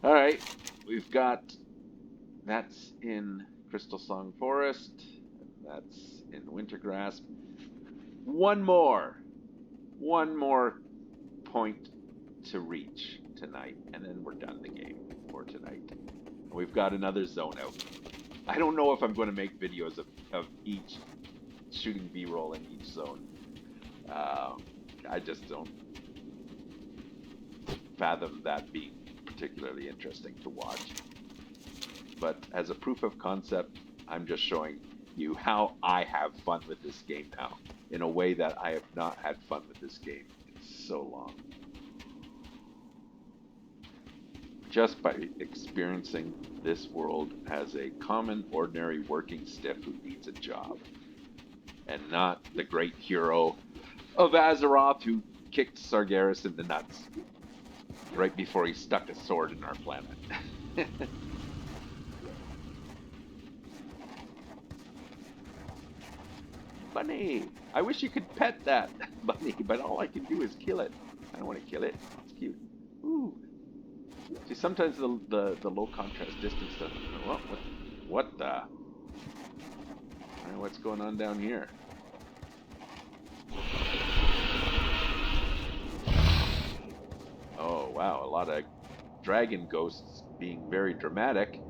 All right, we've got that's in Crystal Song Forest. That's in Wintergrasp. One more point to reach tonight, and then we're done the game for tonight. We've got another zone out. I don't know if I'm going to make videos of each shooting B-roll in each zone. I just don't fathom that being particularly interesting to watch. But as a proof of concept, I'm just showing you how I have fun with this game now, in a way that I have not had fun with this game in so long. Just by experiencing this world as a common, ordinary working stiff who needs a job, and not the great hero of Azeroth who kicked Sargeras in the nuts right before he stuck a sword in our planet. Bunny! I wish you could pet that bunny, but all I can do is kill it. I don't want to kill it. It's cute. Ooh. See, sometimes the low contrast distance stuff. What the? All right, what's going on down here? Oh wow, a lot of dragon ghosts being very dramatic.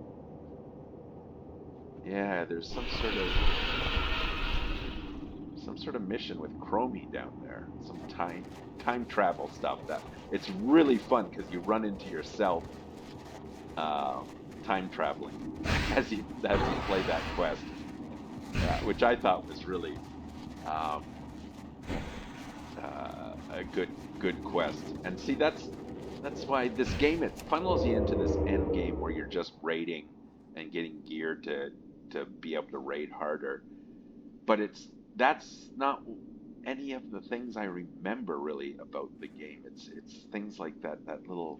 Yeah, there's some sort of mission with Chromie down there. Some time travel stuff. That it's really fun because you run into yourself time traveling as you play that quest, which I thought was really a good quest. And see, that's why this game, it funnels you into this end game where you're just raiding and getting gear to be able to raid harder. But that's not any of the things I remember really about the game. It's things like that little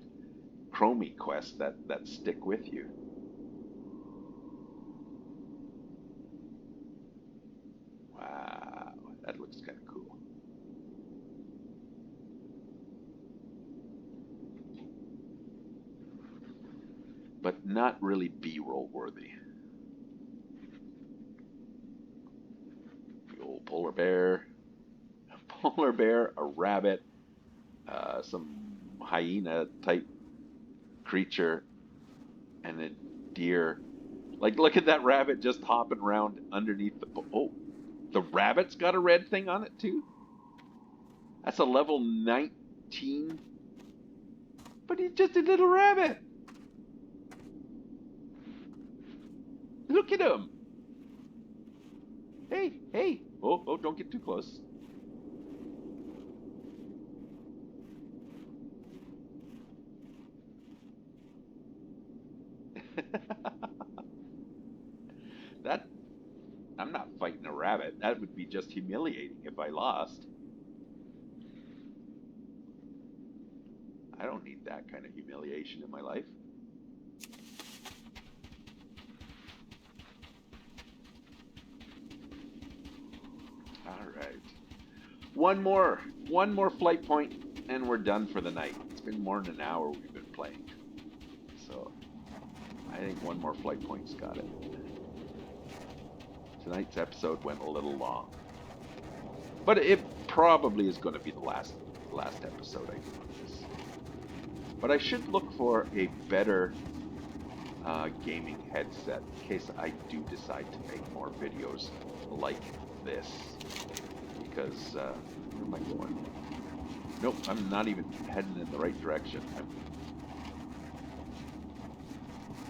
Chromie quest that stick with you. Wow, that looks kind of cool. But not really B-roll worthy. The old polar bear, a rabbit, some hyena type creature, and a deer. Like, look at that rabbit just hopping around underneath the... Oh, the rabbit's got a red thing on it too? That's a level 19. But he's just a little rabbit. Look at him. Hey. Oh, don't get too close. That, I'm not fighting a rabbit. That would be just humiliating if I lost. I don't need that kind of humiliation in my life. All right. One more flight point and we're done for the night. It's been more than an hour we've been playing. So I think one more flight point's got it. Tonight's episode went a little long. But it probably is going to be the last episode I do on this. But I should look for a better gaming headset in case I do decide to make more videos like this. Because, where am I going? Nope, I'm not even heading in the right direction.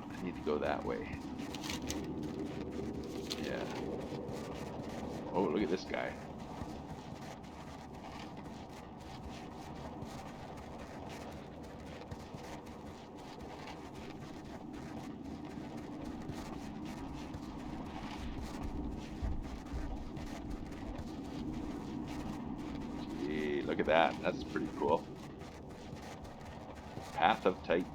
I need to go that way. Yeah. Oh, look at this guy. Look at that. That's pretty cool. Path of Titans.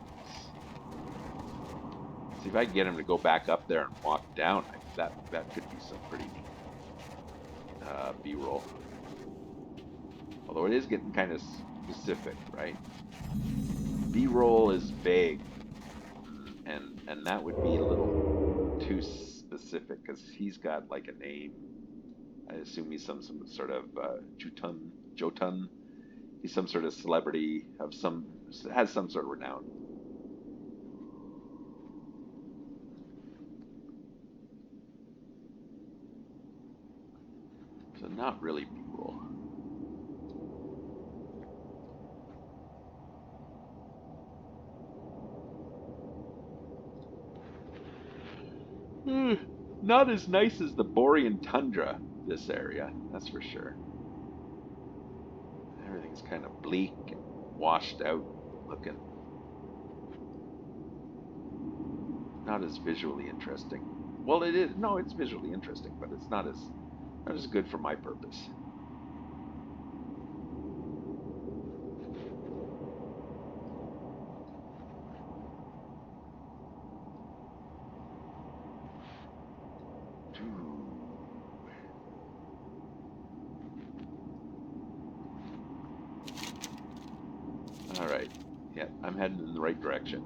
See if I can get him to go back up there and walk down. That could be some pretty B-roll. Although it is getting kind of specific, right? B-roll is vague. and that would be a little too specific because he's got like a name. I assume he's some sort of Jotun. He's some sort of celebrity has some sort of renown. So not really B-roll. Not as nice as the Borean tundra, this area, that's for sure. Everything's kind of bleak and washed out looking. Not as visually interesting. Well, it is. No, it's visually interesting, but it's not as good for my purpose. All right. Yeah, I'm heading in the right direction.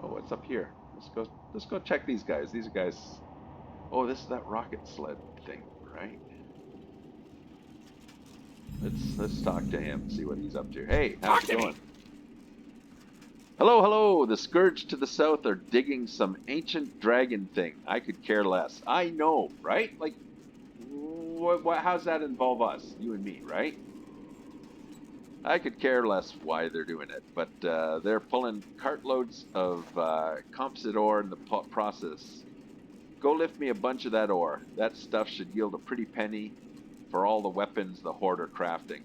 Oh, what's up here? Let's go check these guys. These are guys. Oh, this is that rocket sled thing, right? Let's talk to him, see what he's up to. Hey, how's it going? Hello, hello. The Scourge to the south are digging some ancient dragon thing. I could care less. I know, right? Like, how's that involve us? You and me, right? I could care less why they're doing it, but they're pulling cartloads of composite ore in the process. Go lift me a bunch of that ore. That stuff should yield a pretty penny for all the weapons the Horde are crafting.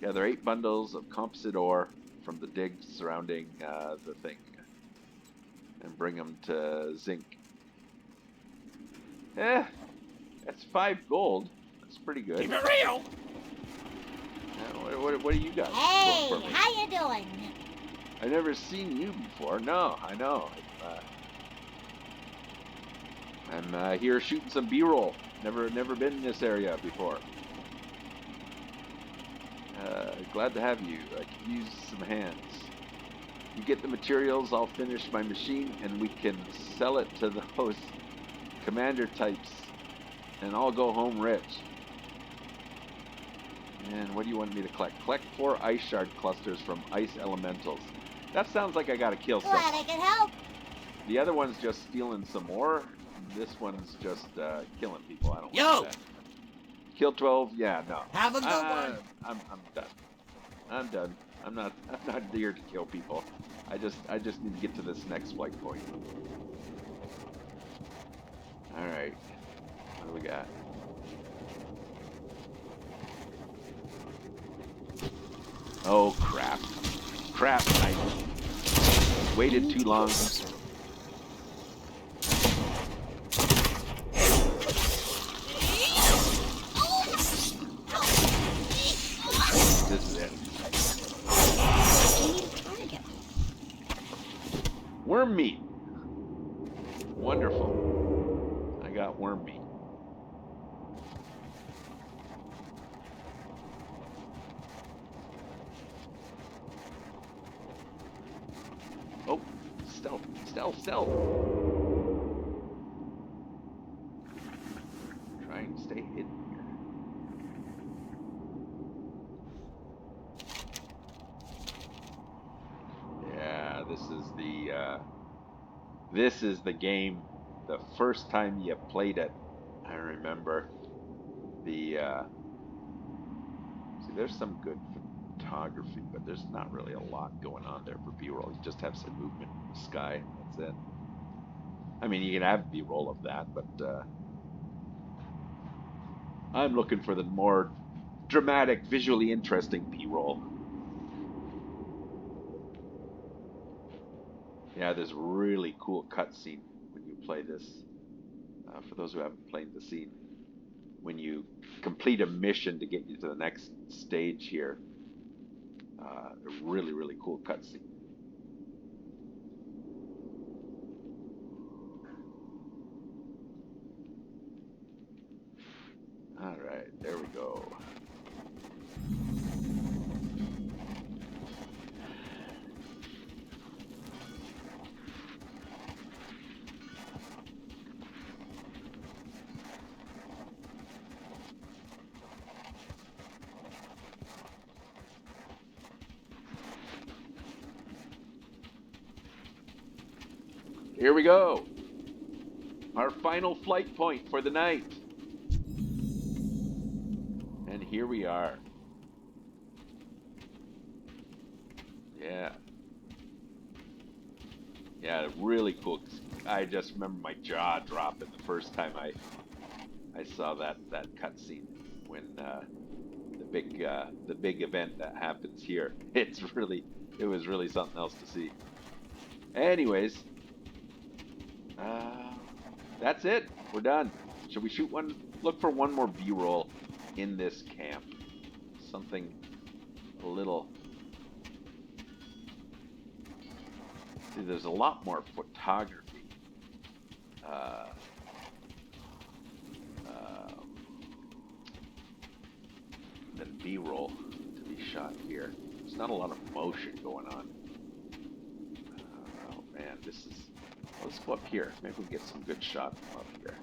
Gather 8 bundles of composite ore from the digs surrounding the thing and bring them to zinc. That's 5 gold. That's pretty good. Keep it real. What do you got? Hey, how you doing? I've never seen you before. No, I know. I'm here shooting some B-roll. Never been in this area before. Glad to have you. I could use some hands. You get the materials, I'll finish my machine, and we can sell it to those commander types, and I'll go home rich. And what do you want me to collect? Collect 4 ice shard clusters from ice elementals. That sounds like I gotta kill some. Glad I could help. The other one's just stealing some more. This one's just killing people. I don't Yo! want that. Kill 12? Yeah, no. Have a good one. I'm done. I'm done. I'm not here to kill people. I just need to get to this next flight point. All right. What do we got? Oh crap! Crap! I waited too long. This is it. Worm meat. Wonderful. I got worm meat. Oh, stealth, stealth, stealth. Try and stay hidden here. Yeah, this is the game. The first time you played it, I remember see, there's some good photography, but there's not really a lot going on there for B-roll. You just have some movement in the sky. That's it. I mean, you can have B-roll of that, but I'm looking for the more dramatic, visually interesting B-roll. Yeah, there's a really cool cutscene when you play this. For those who haven't played the scene, when you complete a mission to get you to the next stage here, a really, really cool cutscene. All Alright, there we go. Here we go. Our final flight point for the night. And here we are. Yeah. Yeah, really cool. I just remember my jaw dropping the first time I saw that cutscene when the big event that happens here. It was really something else to see. Anyways, that's it. We're done. Should we shoot one? Look for one more B-roll in this camp. Something a little. See, there's a lot more photography than B-roll to be shot here. There's not a lot of motion going on. Oh man, this is. Let's go up here. Maybe we can get some good shots from up here.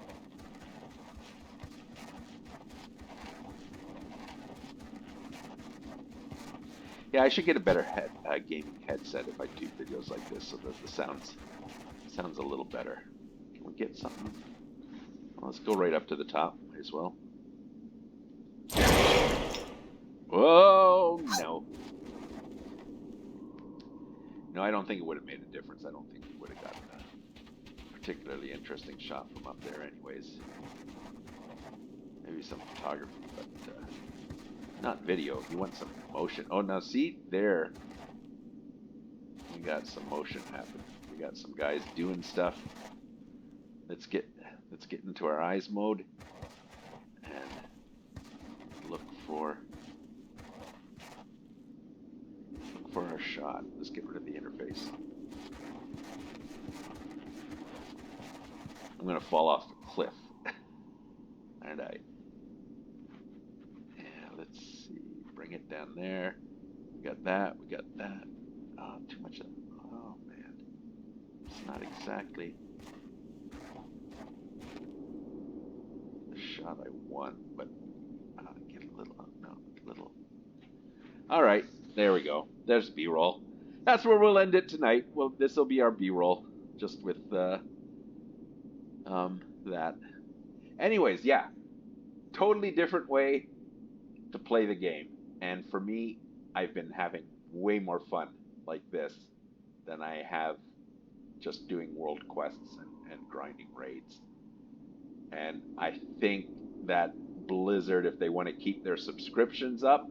Yeah, I should get a better gaming headset if I do videos like this, so that the sounds a little better. Can we get something? Well, let's go right up to the top. Might as well. Whoa, no. No, I don't think it would have made a difference. I don't think we would have gotten a particularly interesting shot from up there anyways. Maybe some photography, but not video. You want some motion. Oh, now see? There. We got some motion happening. We got some guys doing stuff. Let's get into our eyes mode and look for our shot. Let's get rid of the interface. I'm gonna fall off the cliff, aren't I? Yeah, let's see. Bring it down there. We got that. We got that. Oh, too much of. Oh man, it's not exactly the shot I want, but get a little. No, a little. All right, there we go. There's B-roll. That's where we'll end it tonight. Well, this will be our B-roll, just with that. Anyways, yeah, totally different way to play the game, and for me, I've been having way more fun like this than I have just doing world quests and grinding raids. And I think that Blizzard, if they want to keep their subscriptions up,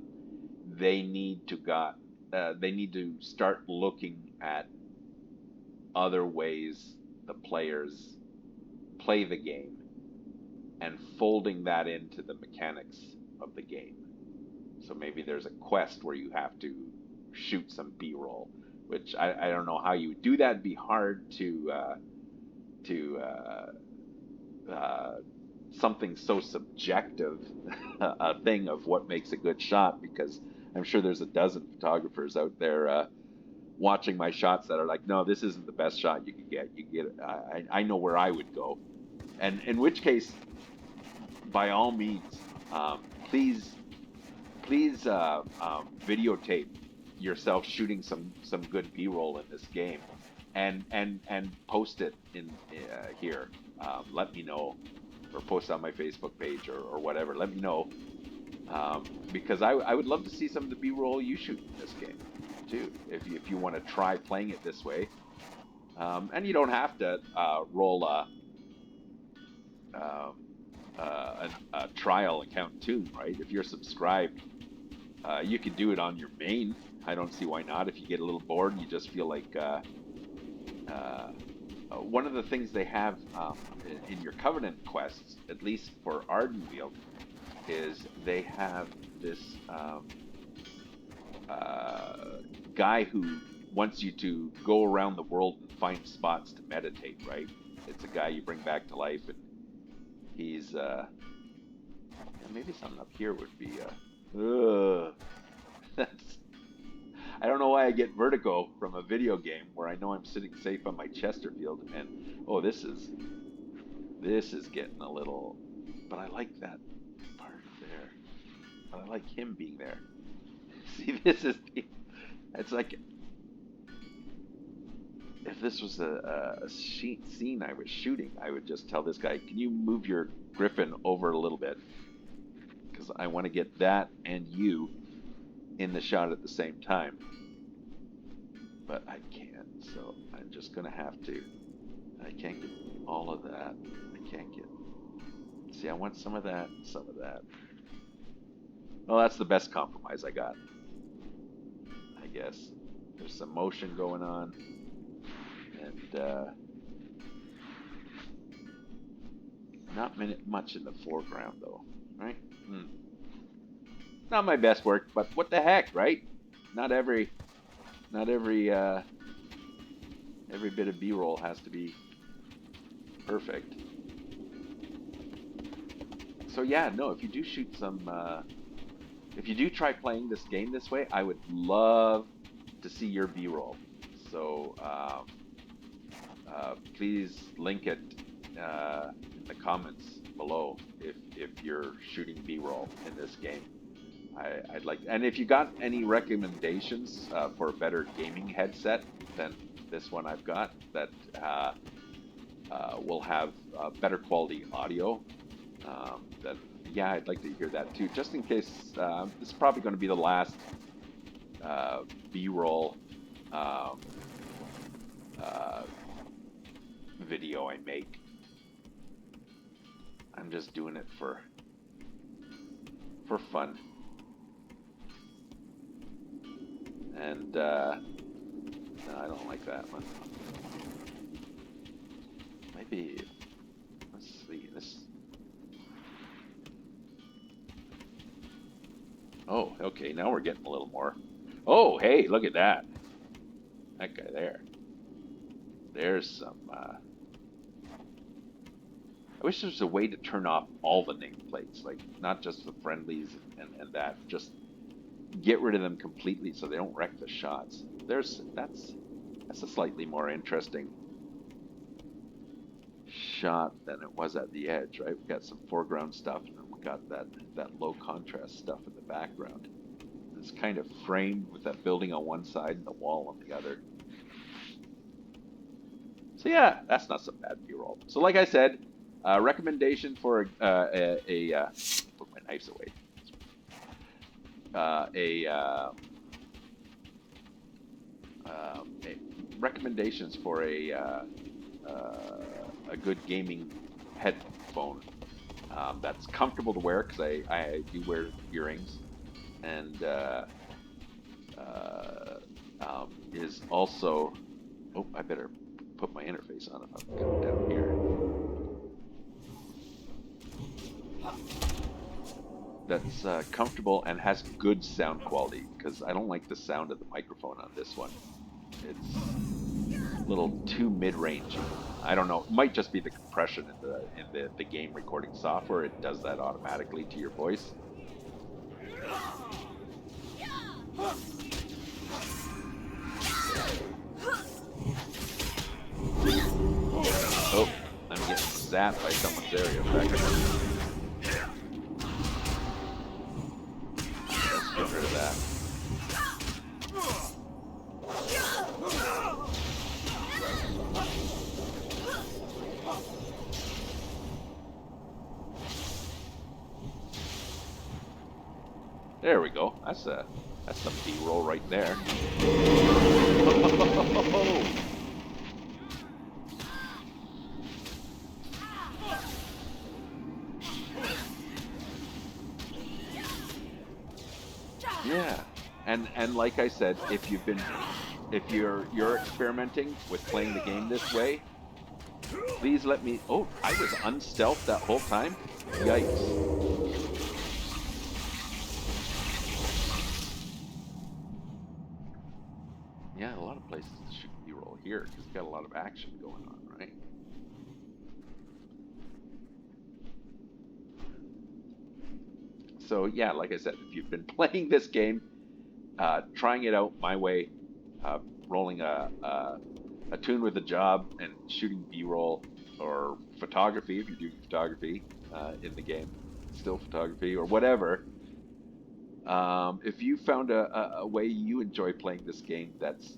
they need to start looking at other ways the players play the game and folding that into the mechanics of the game. So maybe there's a quest where you have to shoot some B-roll, which I don't know how you would do that. It'd be hard to something so subjective a thing of what makes a good shot, because I'm sure there's a dozen photographers out there watching my shots that are like, no, this isn't the best shot you can get. You can get it. I know where I would go, and in which case, by all means, please videotape yourself shooting some good B-roll in this game, and post it in here. Let me know, or post on my Facebook page or whatever. Let me know, because I would love to see some of the B-roll you shoot in this game too, if you want to try playing it this way. And you don't have to roll a trial account too, right? If you're subscribed, you can do it on your main. I don't see why not. If you get a little bored and you just feel like one of the things they have in your Covenant quests, at least for Ardenweald, is they have this guy who wants you to go around the world and find spots to meditate, right? It's a guy you bring back to life, and he's Yeah, maybe something up here would be. Ugh. That's. I don't know why I get vertigo from a video game where I know I'm sitting safe on my Chesterfield, and oh, this is getting a little. But I like that part there. But I like him being there. See, this is. It's like if this was a scene I was shooting, I would just tell this guy, "Can you move your griffin over a little bit? Because I want to get that and you in the shot at the same time." But I can't, so I'm just gonna have to. I can't get all of that. I can't get. See, I want some of that, some of that. Well, that's the best compromise I got, I guess. There's some motion going on, and not much in the foreground, though, right? Not my best work, but what the heck, right? Not every bit of B-roll has to be perfect. So yeah, no, if you do shoot some, if you do try playing this game this way, I would love to see your B-roll. So please link it in the comments below if you're shooting B-roll in this game. I'd like, and if you got any recommendations for a better gaming headset than this one I've got that will have better quality audio, then yeah, I'd like to hear that too. Just in case, this is probably going to be the last B-roll video I make. I'm just doing it for fun. And no, I don't like that one. Maybe, let's see, this. Oh, okay, now we're getting a little more. Oh, hey, look at that. That guy there. There's some, I wish there was a way to turn off all the nameplates, like not just the friendlies and that, just get rid of them completely so they don't wreck the shots. That's a slightly more interesting shot than it was at the edge, right? We've got some foreground stuff, and then we got that low contrast stuff in the background. It's kind of framed with that building on one side and the wall on the other. So yeah, that's not some bad B-roll. So like I said, recommendation for put my knives away. Recommendations for a good gaming headphone that's comfortable to wear, because I do wear earrings, and is also, oh, I better put my interface on if I'm coming down here. That's comfortable and has good sound quality, because I don't like the sound of the microphone on this one. It's a little too mid-range. I don't know. It might just be the compression in the game recording software. It does that automatically to your voice. Oh, I'm getting zapped by someone's area effect. Let's get rid of that. There we go. That's some B-roll right there. Yeah, and like I said, if you're experimenting with playing the game this way, please let me. Oh, I was unstealthed that whole time. Yikes. Yeah, a lot of places to shoot B-roll here because it's got a lot of action going on, right? So yeah, like I said, if you've been playing this game, trying it out my way, rolling a tune with a job and shooting B-roll or photography if you're doing photography in the game, still photography or whatever. If you found a way you enjoy playing this game that's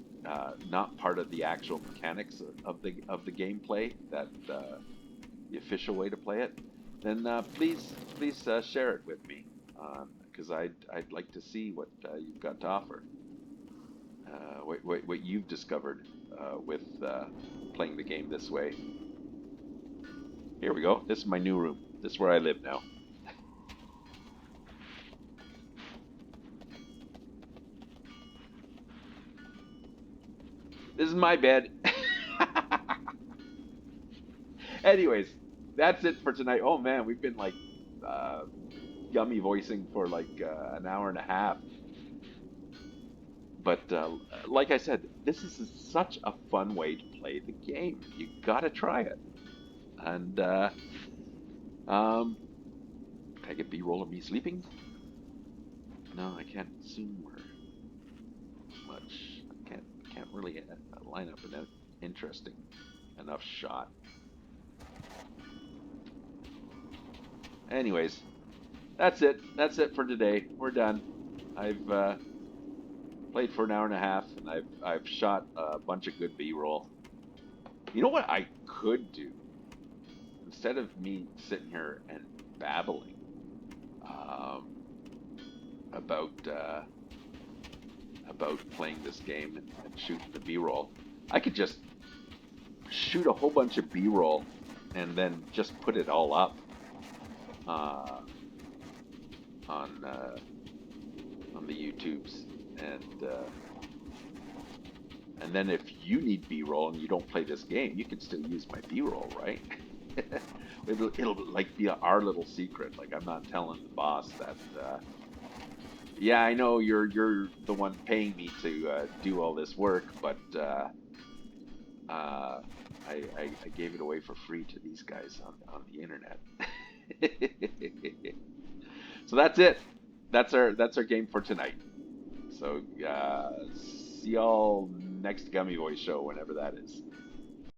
not part of the actual mechanics of the gameplay, that the official way to play it, then please share it with me, because I'd like to see what you've got to offer, what you've discovered with playing the game this way. Here we go. This is my new room. This is where I live now. This is my bed. Anyways, that's it for tonight. Oh man, we've been like Gummy voicing for like an hour and a half. But like I said, this is such a fun way to play the game. You gotta try it. And can I get B-roll of me sleeping? No, I can't zoom or much. I can't really line up an interesting enough shot. Anyways, that's it. That's it for today. We're done. I've played for an hour and a half, and I've shot a bunch of good B-roll. You know what I could do? Instead of me sitting here and babbling about playing this game and shooting the B-roll, I could just shoot a whole bunch of B-roll and then just put it all up on the YouTubes, and then if you need B-roll and you don't play this game, you can still use my B-roll, right? it'll like be our little secret. Like, I'm not telling the boss that. Yeah, I know you're the one paying me to do all this work, but I gave it away for free to these guys on the internet. So that's it. That's our game for tonight. So see y'all next Gummy Voice show, whenever that is.